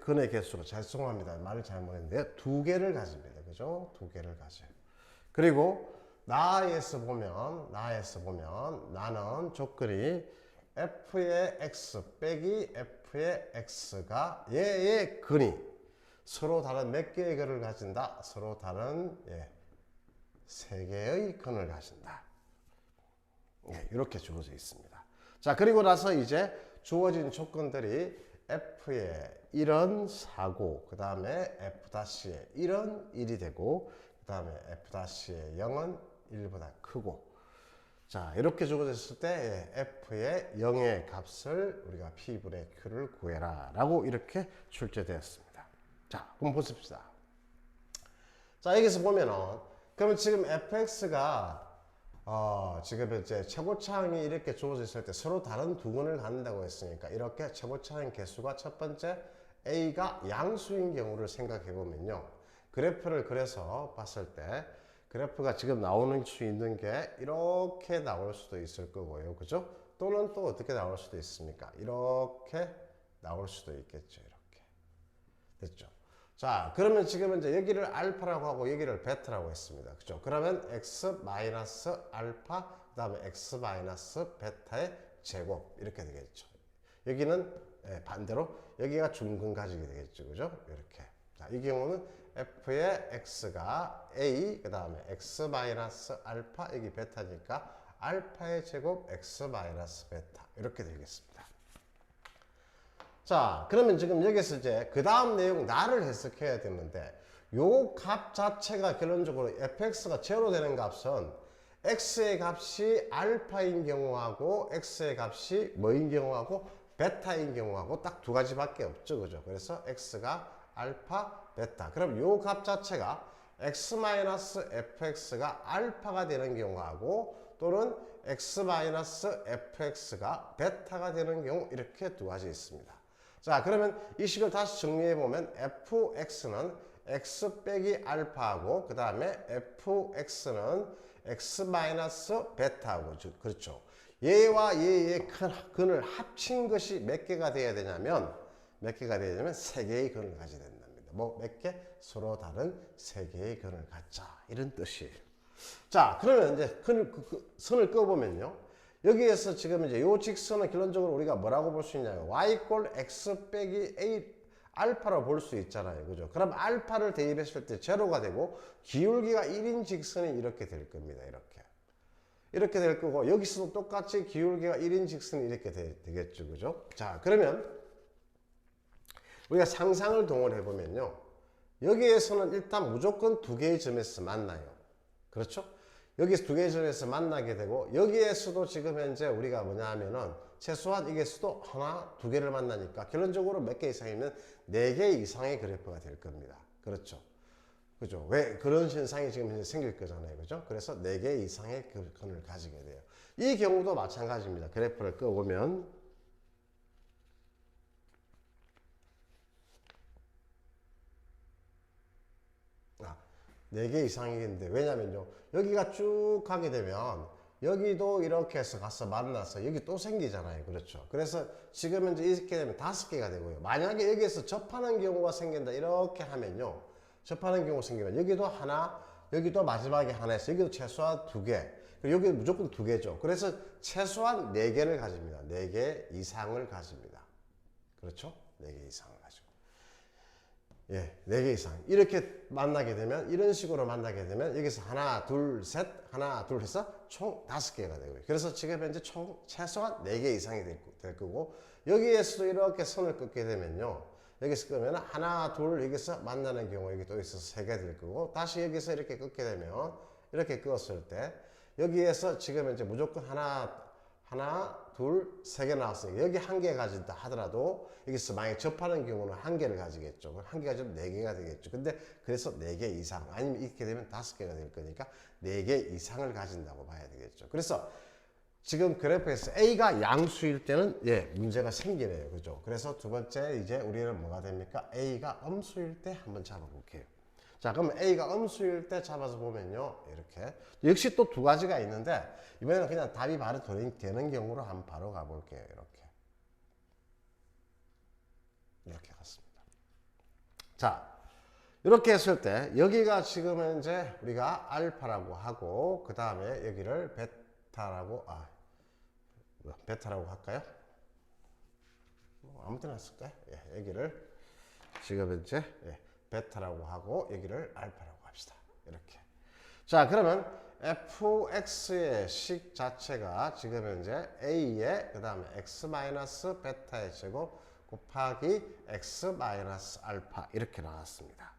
근의 개수로 죄송합니다. 말을 잘못했는데 2개를 가집니다. 그죠? 2개를 가져요. 그리고 나에서 보면 나는 조건이 f의 x 빼기 f의 x가 얘의 근이 서로 다른 몇 개의 근을 가진다? 서로 다른 세 개의 근을 가진다. 이렇게 주어져 있습니다. 자, 그리고 나서 이제 주어진 조건들이 F의 1은 4고, 그 다음에 F'의 1은 1이 되고, 그 다음에 F'의 0은 1보다 크고. 자, 이렇게 주어졌을 때 F의 0의 값을 우리가 P분의 Q를 구해라 라고 이렇게 출제되었습니다. 자, 그럼 보십시다. 자, 여기서 보면은 그러면 지금 fx가 지금 이제 최고차항이 이렇게 주어져 있을 때 서로 다른 두 근을 갖는다고 했으니까 이렇게 최고차항 개수가 첫 번째 a가 양수인 경우를 생각해 보면요. 그래프를 그래서 봤을 때 그래프가 지금 나오는 수 있는 게 이렇게 나올 수도 있을 거고요. 그죠? 또는 또 어떻게 나올 수도 있습니까? 이렇게 나올 수도 있겠죠. 이렇게. 됐죠? 자, 그러면 지금 이제 여기를 알파라고 하고 여기를 베타라고 했습니다. 그죠? 그러면 x 마이너스 알파, 그 다음에 x 마이너스 베타의 제곱 이렇게 되겠죠. 여기는 반대로 여기가 중근 가지게 되겠죠. 그죠? 이렇게. 자, 이 경우는 f의 x가 a, 그 다음에 x 마이너스 알파, 여기 베타니까 알파의 제곱 x 마이너스 베타 이렇게 되겠습니다. 자, 그러면 지금 여기서 이제 그 다음 내용 나를 해석해야 되는데 요 값 자체가 결론적으로 fx가 제로 되는 값은 x의 값이 알파인 경우하고 x의 값이 뭐인 경우하고 베타인 경우하고 딱 두 가지밖에 없죠. 그죠? 그래서 x가 알파, 베타. 그럼 요 값 자체가 x-fx가 알파가 되는 경우하고 또는 x-fx가 베타가 되는 경우 이렇게 두 가지 있습니다. 자, 그러면 이 식을 다시 정리해 보면 fx는 x 빼기 알파하고 그 다음에 fx는 x 마이너스 베타하고 그렇죠. 얘와 얘의 근을 합친 것이 몇 개가 돼야 되냐면 세 개의 근을 가져야 된답니다. 뭐 몇 개? 서로 다른 세 개의 근을 갖자 이런 뜻이에요. 자, 그러면 이제 선을 그어보면요. 여기에서 지금 이제 요 직선은 결론적으로 우리가 뭐라고 볼 수 있냐면 y 이퀄 x 빼기 a 알파로 볼 수 있잖아요. 그죠? 그럼 알파를 대입했을 때 제로가 되고 기울기가 1인 직선이 이렇게 될 겁니다. 이렇게 될 거고 여기서도 똑같이 기울기가 1인 직선이 이렇게 되겠죠. 그죠? 자, 그러면 우리가 상상을 동원해 보면요. 여기에서는 일단 무조건 두 개의 점에서 만나요. 그렇죠? 여기서 두 개의 점에서 만나게 되고 여기에서도 지금 현재 우리가 뭐냐 하면은 최소한 여기에서도 하나, 두 개를 만나니까 결론적으로 몇 개 이상이면 네 개 이상의 그래프가 될 겁니다. 그렇죠? 그죠? 왜 그런 현상이 지금 현재 생길 거잖아요. 그죠? 그래서 네 개 이상의 근을 가지게 돼요. 이 경우도 마찬가지입니다. 그래프를 끄보면 네 개 이상이겠는데 왜냐면요 여기가 쭉 가게 되면 여기도 이렇게 해서 가서 만나서 여기 또 생기잖아요. 그렇죠? 그래서 지금 이제 이렇게 되면 5개가 되고요. 만약에 여기에서 접하는 경우가 생긴다 이렇게 하면요 접하는 경우가 생기면 여기도 하나 여기도 마지막에 하나 해서 여기도 최소한 2개 그리고 여기 무조건 2개죠. 그래서 최소한 4개를 가집니다. 4개 이상을 가집니다. 그렇죠? 4개 이상을 가지고 예, 4개 이상. 이렇게 만나게 되면, 이런 식으로 만나게 되면, 여기서 하나, 둘, 셋, 하나, 둘 해서 총 5개가 되고요. 그래서 지금 현재 총 최소한 4개 이상이 될 거고, 여기에서도 이렇게 선을 긋게 되면요. 여기서 끄면 하나, 둘, 여기서 만나는 경우, 여기 또 있어서 3개 될 거고, 다시 여기서 이렇게 긋게 되면, 이렇게 끄었을 때, 여기에서 지금 현재 무조건 하나, 둘, 3개 나왔으니까 여기 1개 가진다 하더라도 여기서 만약에 접하는 경우는 1개를 가지겠죠. 그럼 1개 가지면 4개가 되겠죠. 근데 그래서 4개 이상 아니면 이렇게 되면 5개가 될 거니까 4개 이상을 가진다고 봐야 되겠죠. 그래서 지금 그래프에서 A가 양수일 때는 예, 문제가 생기네요. 그죠? 그래서 두 번째 이제 우리는 뭐가 됩니까? A가 엄수일 때 한번 잡아볼게요. 자, 그럼 A가 음수일 때 잡아서 보면요. 이렇게. 역시 또 두 가지가 있는데, 이번에는 그냥 답이 바로 되는 경우로 한번 바로 가볼게요. 이렇게 갔습니다. 자, 이렇게 했을 때, 여기가 지금 현재 우리가 알파라고 하고, 그 다음에 여기를 베타라고 할까요? 아무 때나 쓸까요? 예, 여기를 지금 현재, 예. 베타라고 하고 여기를 알파라고 합시다. 이렇게. 자, 그러면 fx의 식 자체가 지금 현재 a의 그 다음에 x 마이너스 베타의 제곱 곱하기 x 마이너스 알파 이렇게 나왔습니다.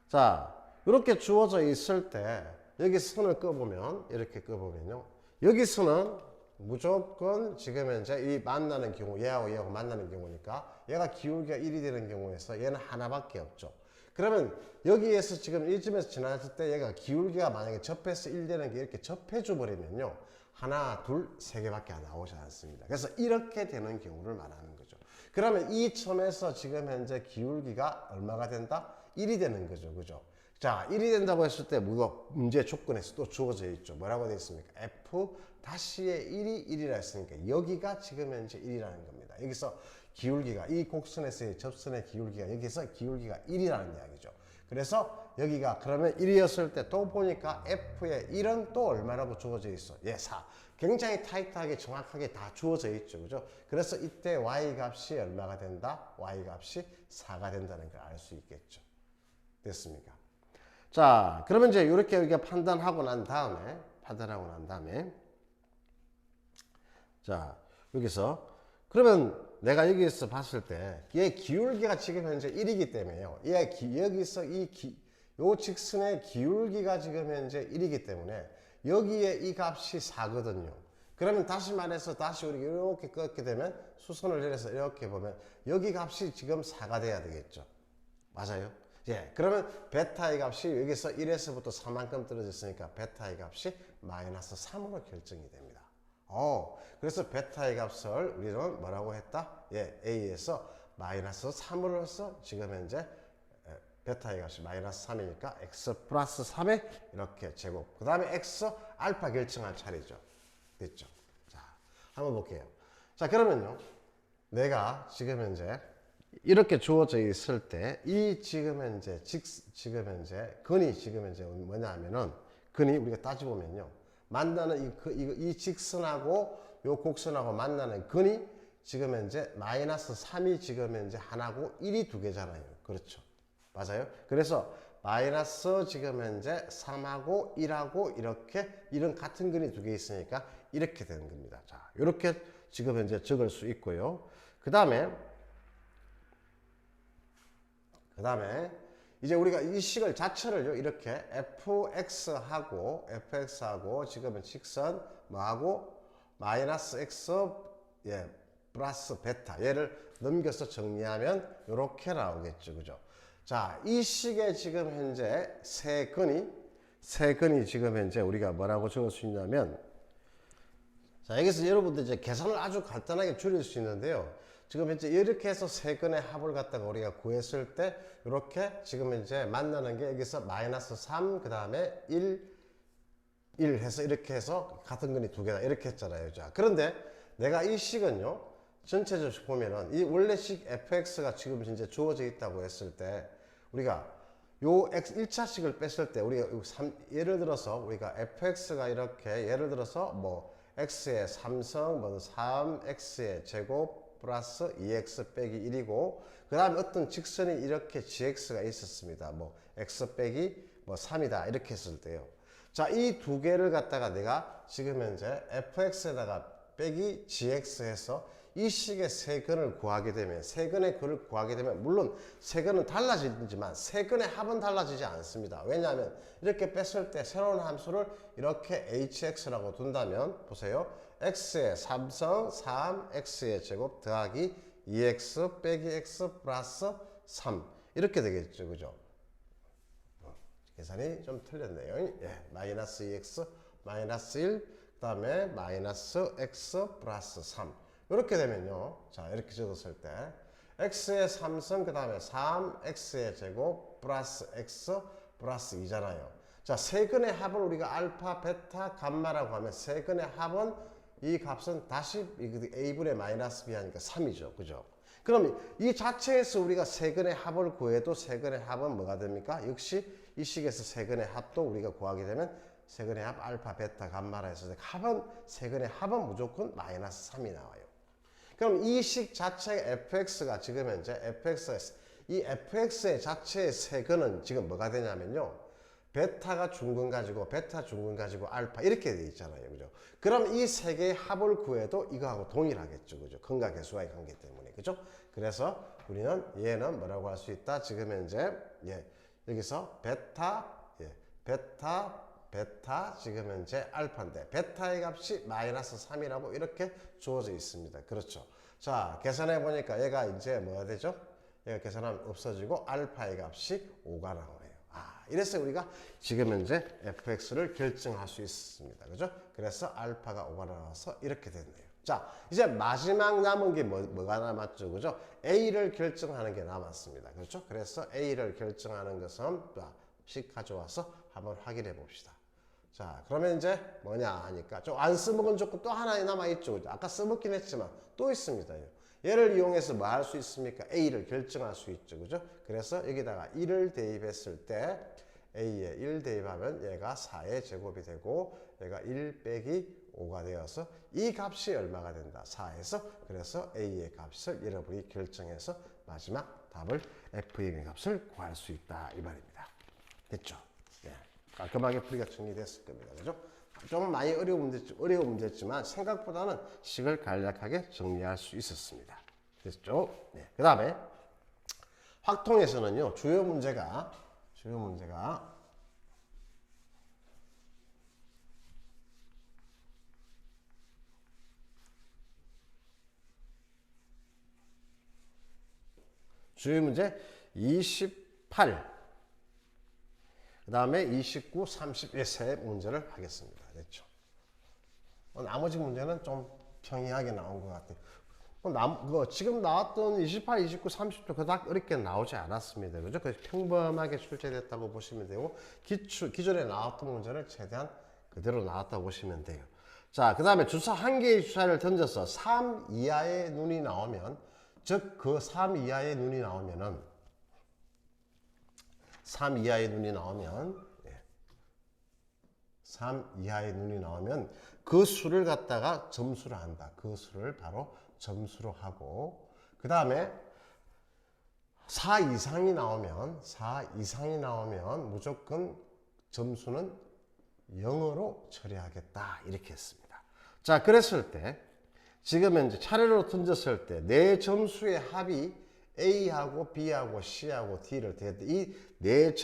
자, 이렇게 주어져 있을 때 여기 선을 꺼보면 이렇게 꺼보면요. 여기서는 무조건 지금 현재 이 만나는 경우 얘하고 얘하고 만나는 경우니까 얘가 기울기가 1이 되는 경우에서 얘는 하나밖에 없죠. 그러면 여기에서 지금 이쯤에서 지나갔을 때 얘가 기울기가 만약에 접해서 1 되는 게 이렇게 접해줘 버리면요. 하나, 둘, 세 개밖에 안 나오지 않습니다. 그래서 이렇게 되는 경우를 말하는 거죠. 그러면 이 점에서 지금 현재 기울기가 얼마가 된다? 1이 되는 거죠. 그죠? 자, 1이 된다고 했을 때 문제 조건에서 또 주어져 있죠. 뭐라고 되어 있습니까? f 다시의 1이 1이라 했으니까 여기가 지금 현재 1이라는 겁니다. 여기서 기울기가 이 곡선에서의 접선의 기울기가 여기서 기울기가 1이라는 이야기죠. 그래서 여기가 그러면 1이었을 때 또 보니까 f의 1은 또 얼마라고 주어져 있어? 예, 4. 굉장히 타이트하게 정확하게 다 주어져 있죠. 그죠? 그래서 이때 y 값이 얼마가 된다? y 값이 4가 된다는 걸 알 수 있겠죠. 됐습니까? 자, 그러면 이제 이렇게 우리가 판단하고 난 다음에 자, 여기서 그러면 내가 여기서 봤을 때 얘 기울기가 지금 현재 1이기 때문에요. 여기서 요 직선의 기울기가 지금 현재 1이기 때문에 여기에 이 값이 4거든요. 그러면 다시 말해서 다시 우리 이렇게 꺾게 되면 수선을 내려서 이렇게 보면 여기 값이 지금 4가 돼야 되겠죠. 맞아요? 예, 그러면 베타의 값이 여기서 1에서부터 4만큼 떨어졌으니까 베타의 값이 마이너스 3으로 결정이 됩니다. 그래서 베타의 값을 우리는 뭐라고 했다? 예, A에서 마이너스 3으로서 지금 현재 베타의 값이 마이너스 3이니까 x 플러스 3에 이렇게 제곱. 그 다음에 x 알파 결정할 차례죠. 됐죠? 자, 한번 볼게요. 자, 그러면요. 내가 지금 현재 이렇게 주어져 있을 때 이 지금 현재 근이 지금 현재 뭐냐면은 근이 우리가 따져보면요. 만나는 이 직선하고 요 곡선하고 만나는 근이 지금 현재 마이너스 3이 지금 현재 하나고 1이 두 개잖아요. 그렇죠. 맞아요. 그래서 마이너스 지금 현재 3하고 1하고 이렇게 이런 같은 근이 두 개 있으니까 이렇게 되는 겁니다. 자, 이렇게 지금 현재 적을 수 있고요. 그 다음에 이제 우리가 이 식을 자체를요 이렇게 fx하고 지금은 직선 뭐하고 마이너스 x 플러스 베타 얘를 넘겨서 정리하면 이렇게 나오겠죠. 그죠? 자, 이 식의 지금 현재 세 근이 지금 현재 우리가 뭐라고 적을 수 있냐면 자, 여기서 여러분들 이제 계산을 아주 간단하게 줄일 수 있는데요. 지금 현재 이렇게 해서 세 근의 합을 갖다가 우리가 구했을 때 이렇게 지금 현재 만나는 게 여기서 마이너스 3 그 다음에 1 해서 이렇게 해서 같은 근이 두 개다 이렇게 했잖아요. 자, 그런데 내가 이 식은요 전체적으로 보면은 이 원래 식 fx가 지금 현재 주어져 있다고 했을 때 우리가 요 x1차식을 뺐을 때 우리가 예를 들어서 우리가 fx가 이렇게 예를 들어서 뭐 x의 3성 뭐 3x의 제곱 플러스 2x 빼기 1이고 그 다음에 어떤 직선이 이렇게 gx가 있었습니다. 뭐 x 빼기 뭐 3이다 이렇게 했을 때요. 자, 이 두 개를 갖다가 내가 지금 현재 fx에다가 빼기 gx 해서 이 식의 세 근을 구하게 되면 세 근의 근을 구하게 되면 물론 세 근은 달라지지만 세 근의 합은 달라지지 않습니다. 왜냐하면 이렇게 뺐을 때 새로운 함수를 이렇게 hx라고 둔다면 보세요. x의 3성 3x의 제곱 더하기 2x 빼기 x 플러스 3 이렇게 되겠죠. 그죠? 계산이 좀 틀렸네요. 예, 마이너스 2x 마이너스 1 그 다음에 마이너스 x 플러스 3 이렇게 되면요. 자, 이렇게 적었을 때 x의 3성 그 다음에 3x의 제곱 플러스 x 플러스 2잖아요. 자, 세 근의 합을 우리가 알파, 베타, 감마라고 하면 세 근의 합은 이 값은 다시 a분의 마이너스 b 하니까 3이죠. 그죠? 그럼 이 자체에서 우리가 세 근의 합을 구해도 세 근의 합은 뭐가 됩니까? 역시 이 식에서 세 근의 합도 우리가 구하게 되면 세 근의 합 알파, 베타, 감마라 해서 세 근의 합은 무조건 마이너스 3이 나와요. 그럼 이 식 자체의 fx가 지금 현재 fx가 이 fx의 자체의 세근은 지금 뭐가 되냐면요. 베타가 중근 가지고 베타 중근 가지고 알파 이렇게 돼 있잖아요. 그죠? 그럼 이 세 개의 합을 구해도 이거하고 동일하겠죠. 그죠? 근과 계수와의 관계 때문에. 그죠? 그래서 우리는 얘는 뭐라고 할 수 있다? 지금 현재 여기서 베타 베타 지금 현재 알파인데 베타의 값이 마이너스 3이라고 이렇게 주어져 있습니다. 그렇죠? 자, 계산해 보니까 얘가 이제 뭐가 되죠? 얘가 계산하면 없어지고 알파의 값이 5가 나오네요. 이래서 우리가 지금 현재 fx를 결정할 수 있습니다. 그죠? 그래서 알파가 5가 나와서 이렇게 됐네요. 자, 이제 마지막 남은 게 뭐가 남았죠? 그죠? a를 결정하는 게 남았습니다. 그렇죠? 그래서 a를 결정하는 것은 씩 가져와서 한번 확인해 봅시다. 자, 그러면 이제 뭐냐 하니까 좀 안 써먹은 조건 또 하나 남아있죠. 아까 써먹긴 했지만 또 있습니다. 얘를 이용해서 뭐 할 수 있습니까? A를 결정할 수 있죠. 그죠? 그래서 여기다가 1을 대입했을 때 A에 1 대입하면 얘가 4의 제곱이 되고 얘가 1 빼기 5가 되어서 이 값이 얼마가 된다? 4에서 그래서 A의 값을 여러분이 결정해서 마지막 답을 F의 값을 구할 수 있다. 이 말입니다. 됐죠? 네. 깔끔하게 풀이가 정리됐을 겁니다. 그죠? 좀 많이 어려운 문제지만 생각보다는 식을 간략하게 정리할 수 있었습니다. 됐죠? 네. 그 다음에 확통에서는요, 주요 문제가 주요 문제 28, 그 다음에 29, 30의 세 문제를 하겠습니다. 됐죠? 나머지 문제는 좀 평이하게 나온 것 같아요. 지금 나왔던 28, 29, 30도 그닥 어렵게 나오지 않았습니다. 그죠? 그래서 평범하게 출제됐다고 보시면 되고, 기존에 나왔던 문제를 최대한 그대로 나왔다고 보시면 돼요. 자, 그 다음에 주사 한 개의 주사를 던져서 3 이하의 눈이 나오면, 즉, 그 3 이하의 눈이 나오면은, 3 이하의 눈이 나오면 그 수를 갖다가 점수를 한다. 그 수를 바로 점수로 하고, 그 다음에 4 이상이 나오면 무조건 점수는 0으로 처리하겠다. 이렇게 했습니다. 자, 그랬을 때 지금 현재 차례로 던졌을 때 내 점수의 합이 A하고 B하고 C하고 D를 대했는데 이 네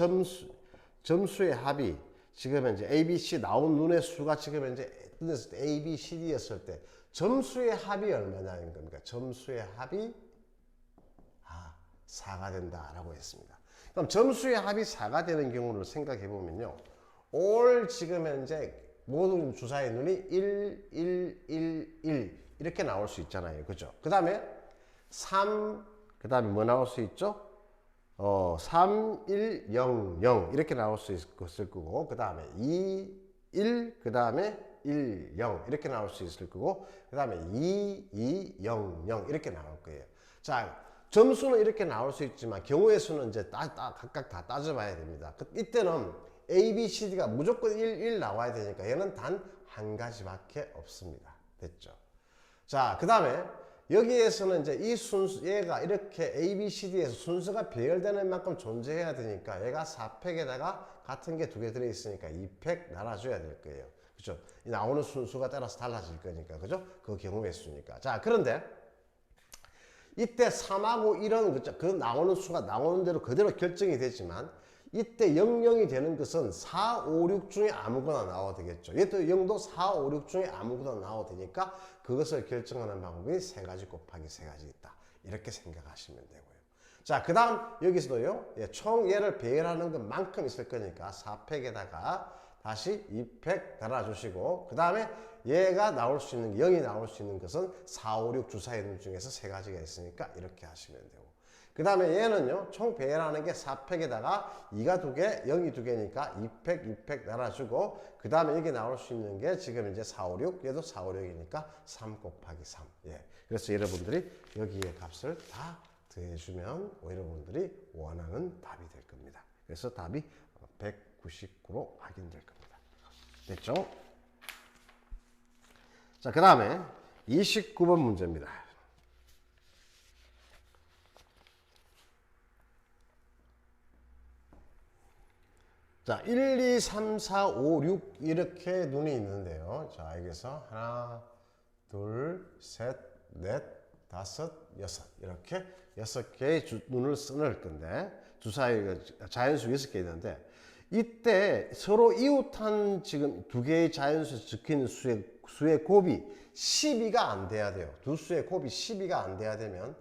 점수의 합이 지금 현재 A, B, C 나온 눈의 수가 지금 현재 던졌을 때 A, B, C, D였을 때 점수의 합이 얼마냐는 겁니까? 점수의 합이 4가 된다라고 했습니다. 그럼 점수의 합이 4가 되는 경우를 생각해 보면요. 올 지금 현재 모든 주사의 눈이 1, 1, 1, 1 이렇게 나올 수 있잖아요. 그죠? 그 다음에 3, 그 다음에 뭐 나올 수 있죠? 3, 1, 0, 0 이렇게 나올 수 있을 거고, 그 다음에 2, 1, 그 다음에 1, 0 이렇게 나올 수 있을 거고, 그 다음에 2, 2, 0, 0 이렇게 나올 거예요. 자, 점수는 이렇게 나올 수 있지만 경우의 수는 이제 각각 다 따져봐야 됩니다. 이때는 A, B, C, D가 무조건 1, 1 나와야 되니까 얘는 단 한 가지밖에 없습니다. 됐죠? 자, 그 다음에 여기에서는 이제 이 순수, 얘가 이렇게 A, B, C, D에서 순서가 배열되는 만큼 존재해야 되니까 얘가 4팩에다가 같은 게 2개 들어있으니까 2팩 날아줘야 될 거예요. 그죠? 나오는 순수가 따라서 달라질 거니까. 그죠? 그 경우의 수니까. 자, 그런데 이때 3하고 1은 그 나오는 수가 나오는 대로 그대로 결정이 되지만 이때 00이 되는 것은 4, 5, 6 중에 아무거나 나와도 되겠죠. 얘도 0도 4, 5, 6 중에 아무거나 나와도 되니까 그것을 결정하는 방법이 3가지 곱하기 3가지 있다. 이렇게 생각하시면 되고요. 자, 그 다음 여기서도요. 총 얘를 배열하는 것만큼 있을 거니까 4팩에다가 다시 2팩 달아주시고 그 다음에 얘가 나올 수 있는 0이 나올 수 있는 것은 4, 5, 6 주사의 눈 중에서 3가지가 있으니까 이렇게 하시면 되고 그 다음에 얘는요 총 배열하는 게 4팩에다가 2가 2개 0이 2개니까 2팩 2팩 달아주고 그 다음에 여기 나올 수 있는 게 지금 이제 4, 5, 6 얘도 4, 5, 6이니까 3 곱하기 3 그래서 여러분들이 여기에 값을 다 더해주면 여러분들이 원하는 답이 될 겁니다. 그래서 답이 199로 확인될 겁니다. 됐죠? 자, 그 다음에 29번 문제입니다. 자, 1, 2, 3, 4, 5, 6 이렇게 눈이 있는데요. 자, 여기서 하나, 둘, 셋, 넷, 다섯, 여섯 이렇게 6개의 눈을 써낼 건데 주사위가 자연수 6개 있는데 이때 서로 이웃한 지금 두 개의 자연수에 적힌 수의 곱이 12가 안 돼야 돼요. 두 수의 곱이 12가 안 돼야 되면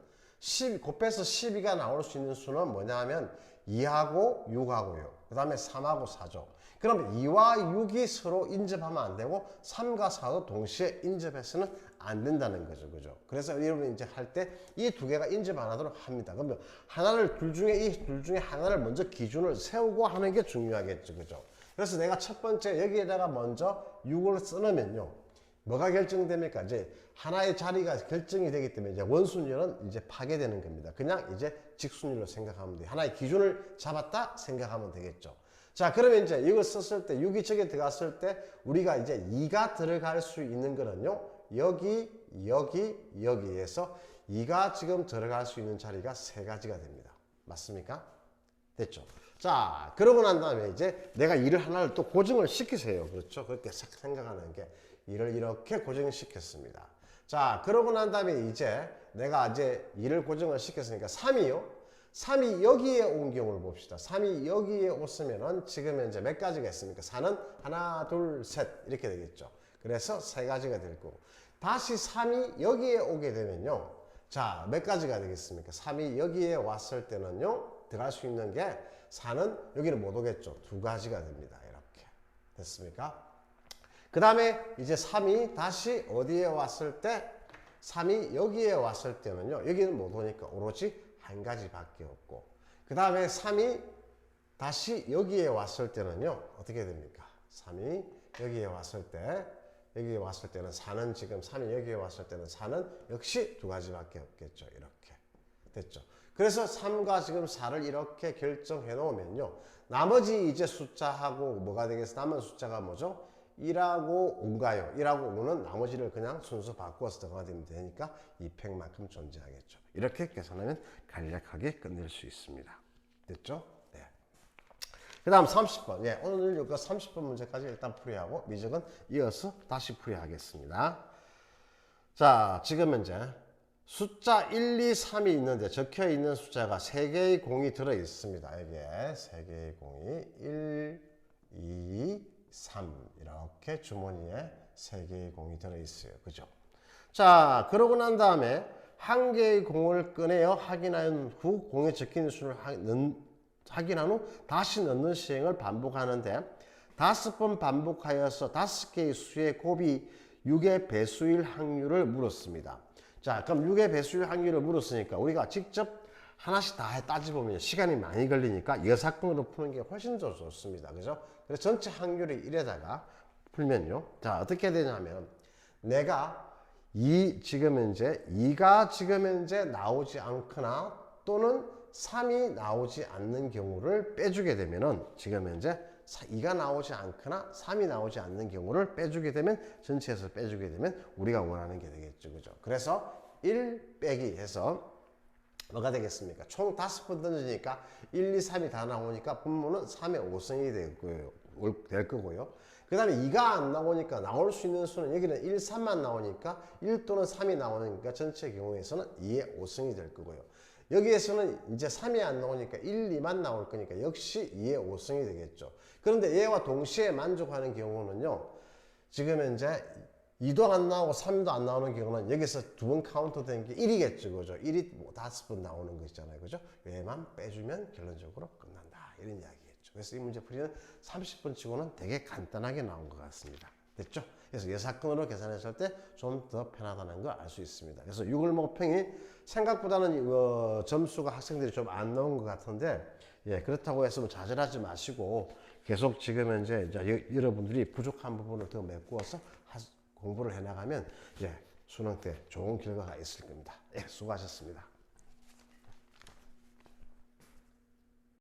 곱해서 12가 나올 수 있는 수는 뭐냐 하면 2하고 6하고요. 그 다음에 3하고 4죠. 그럼 2와 6이 서로 인접하면 안 되고 3과 4도 동시에 인접해서는 안 된다는 거죠. 그죠? 그래서 여러분이 이제 할 때 이 두 개가 인접 안 하도록 합니다. 그러면 이 둘 중에 하나를 먼저 기준을 세우고 하는 게 중요하겠죠. 그죠? 그래서 내가 첫 번째 여기에다가 먼저 6을 써놓으면요. 뭐가 결정됩니까? 이제 하나의 자리가 결정이 되기 때문에 이제 원순위는 이제 파괴되는 겁니다. 그냥 이제 직순위로 생각하면 돼요. 하나의 기준을 잡았다 생각하면 되겠죠. 자, 그러면 이제 이걸 썼을 때 6이 저기 들어갔을 때 우리가 이제 2가 들어갈 수 있는 거는요. 여기에서 2가 지금 들어갈 수 있는 자리가 3가지가 됩니다. 맞습니까? 됐죠? 자, 그러고 난 다음에 이제 내가 일을 하나를 또 고정을 시키세요. 그렇죠? 그렇게 생각하는 게 일을 이렇게 고정을 시켰습니다. 자, 그러고 난 다음에 이제 내가 이제 일을 고정을 시켰으니까 3이 여기에 온 경우를 봅시다. 3이 여기에 왔으면은 지금 이제 몇 가지가 있습니까? 4는 하나, 둘, 셋 이렇게 되겠죠. 그래서 3가지가 될 거고. 다시 3이 여기에 오게 되면요. 자, 몇 가지가 되겠습니까? 3이 여기에 왔을 때는요. 들어갈 수 있는 게 4는 여기는 못 오겠죠. 2가지가 됩니다. 이렇게. 됐습니까? 그 다음에 이제 3이 다시 어디에 왔을 때 3이 여기에 왔을 때는요. 여기는 못 오니까 오로지 한 가지밖에 없고 그 다음에 3이 다시 여기에 왔을 때는요. 어떻게 됩니까? 3이 여기에 왔을 때는 4는 지금 3이 여기에 왔을 때는 4는 역시 2가지밖에 없겠죠. 이렇게 됐죠. 그래서 3과 지금 4를 이렇게 결정해 놓으면요. 나머지 이제 숫자하고 뭐가 되겠어? 남은 숫자가 뭐죠? 1하고 5가요. 1하고 5는 나머지를 그냥 순서 바꾸어서 들어가면 되니까 2팩만큼 존재하겠죠. 이렇게 계산하면 간략하게 끝낼 수 있습니다. 됐죠? 네. 그 다음 30번. 예, 오늘 이거 30번 문제까지 일단 풀이하고 미적은 이어서 다시 풀이하겠습니다. 자, 지금 이제 숫자 1, 2, 3이 있는데 적혀 있는 숫자가 3개의 공이 들어 있습니다. 여기에 3개의 공이 1, 2, 3 이렇게 주머니에 3개의 공이 들어있어요. 그죠? 자, 그러고 난 다음에 한 개의 공을 꺼내어 확인한 후 공에 적힌 수를 확인한 후 다시 넣는 시행을 반복하는데 5번 반복하여서 5개의 수의 곱이 6의 배수일 확률을 물었습니다. 자, 그럼 6의 배수일 확률을 물었으니까 우리가 직접 하나씩 다 따져보면 시간이 많이 걸리니까 여사건으로 푸는 게 훨씬 더 좋습니다. 그죠? 그래서 전체 확률이 1에다가 풀면요. 자, 어떻게 되냐면 내가 지금 현재 2가 지금 현재 나오지 않거나 또는 3이 나오지 않는 경우를 빼주게 되면은 지금 현재 2가 나오지 않거나 3이 나오지 않는 경우를 빼주게 되면 전체에서 빼주게 되면 우리가 원하는 게 되겠죠. 그죠? 그래서 1 빼기 해서 뭐가 되겠습니까? 총 5번 던지니까 1, 2, 3이 다 나오니까 분모는 3의 5승이 될 거고요. 그 다음에 2가 안 나오니까 나올 수 있는 수는 여기는 1, 3만 나오니까 1 또는 3이 나오니까 전체 경우에서는 2의 5승이 될 거고요. 여기에서는 이제 3이 안 나오니까 1, 2만 나올 거니까 역시 2의 5승이 되겠죠. 그런데 얘와 동시에 만족하는 경우는요. 지금 현재 2도 안 나오고 3도 안 나오는 경우는 여기서 2번 카운트 된 게 1이겠죠. 그죠? 1이 5번 나오는 거 있잖아요. 그죠? 얘만 빼주면 결론적으로 끝난다. 이런 이야기겠죠. 그래서 이 문제 풀이는 30번 치고는 되게 간단하게 나온 것 같습니다. 됐죠? 그래서 예사건으로 계산했을 때 좀 더 편하다는 걸 알 수 있습니다. 그래서 6을 목평이 생각보다는 점수가 학생들이 좀 안 나온 것 같은데 예, 그렇다고 해서 좌절하지 마시고 계속 지금 현재 이제 여러분들이 부족한 부분을 더 메꾸어서 공부를 해나가면 예, 수능 때 좋은 결과가 있을 겁니다. 예, 수고하셨습니다.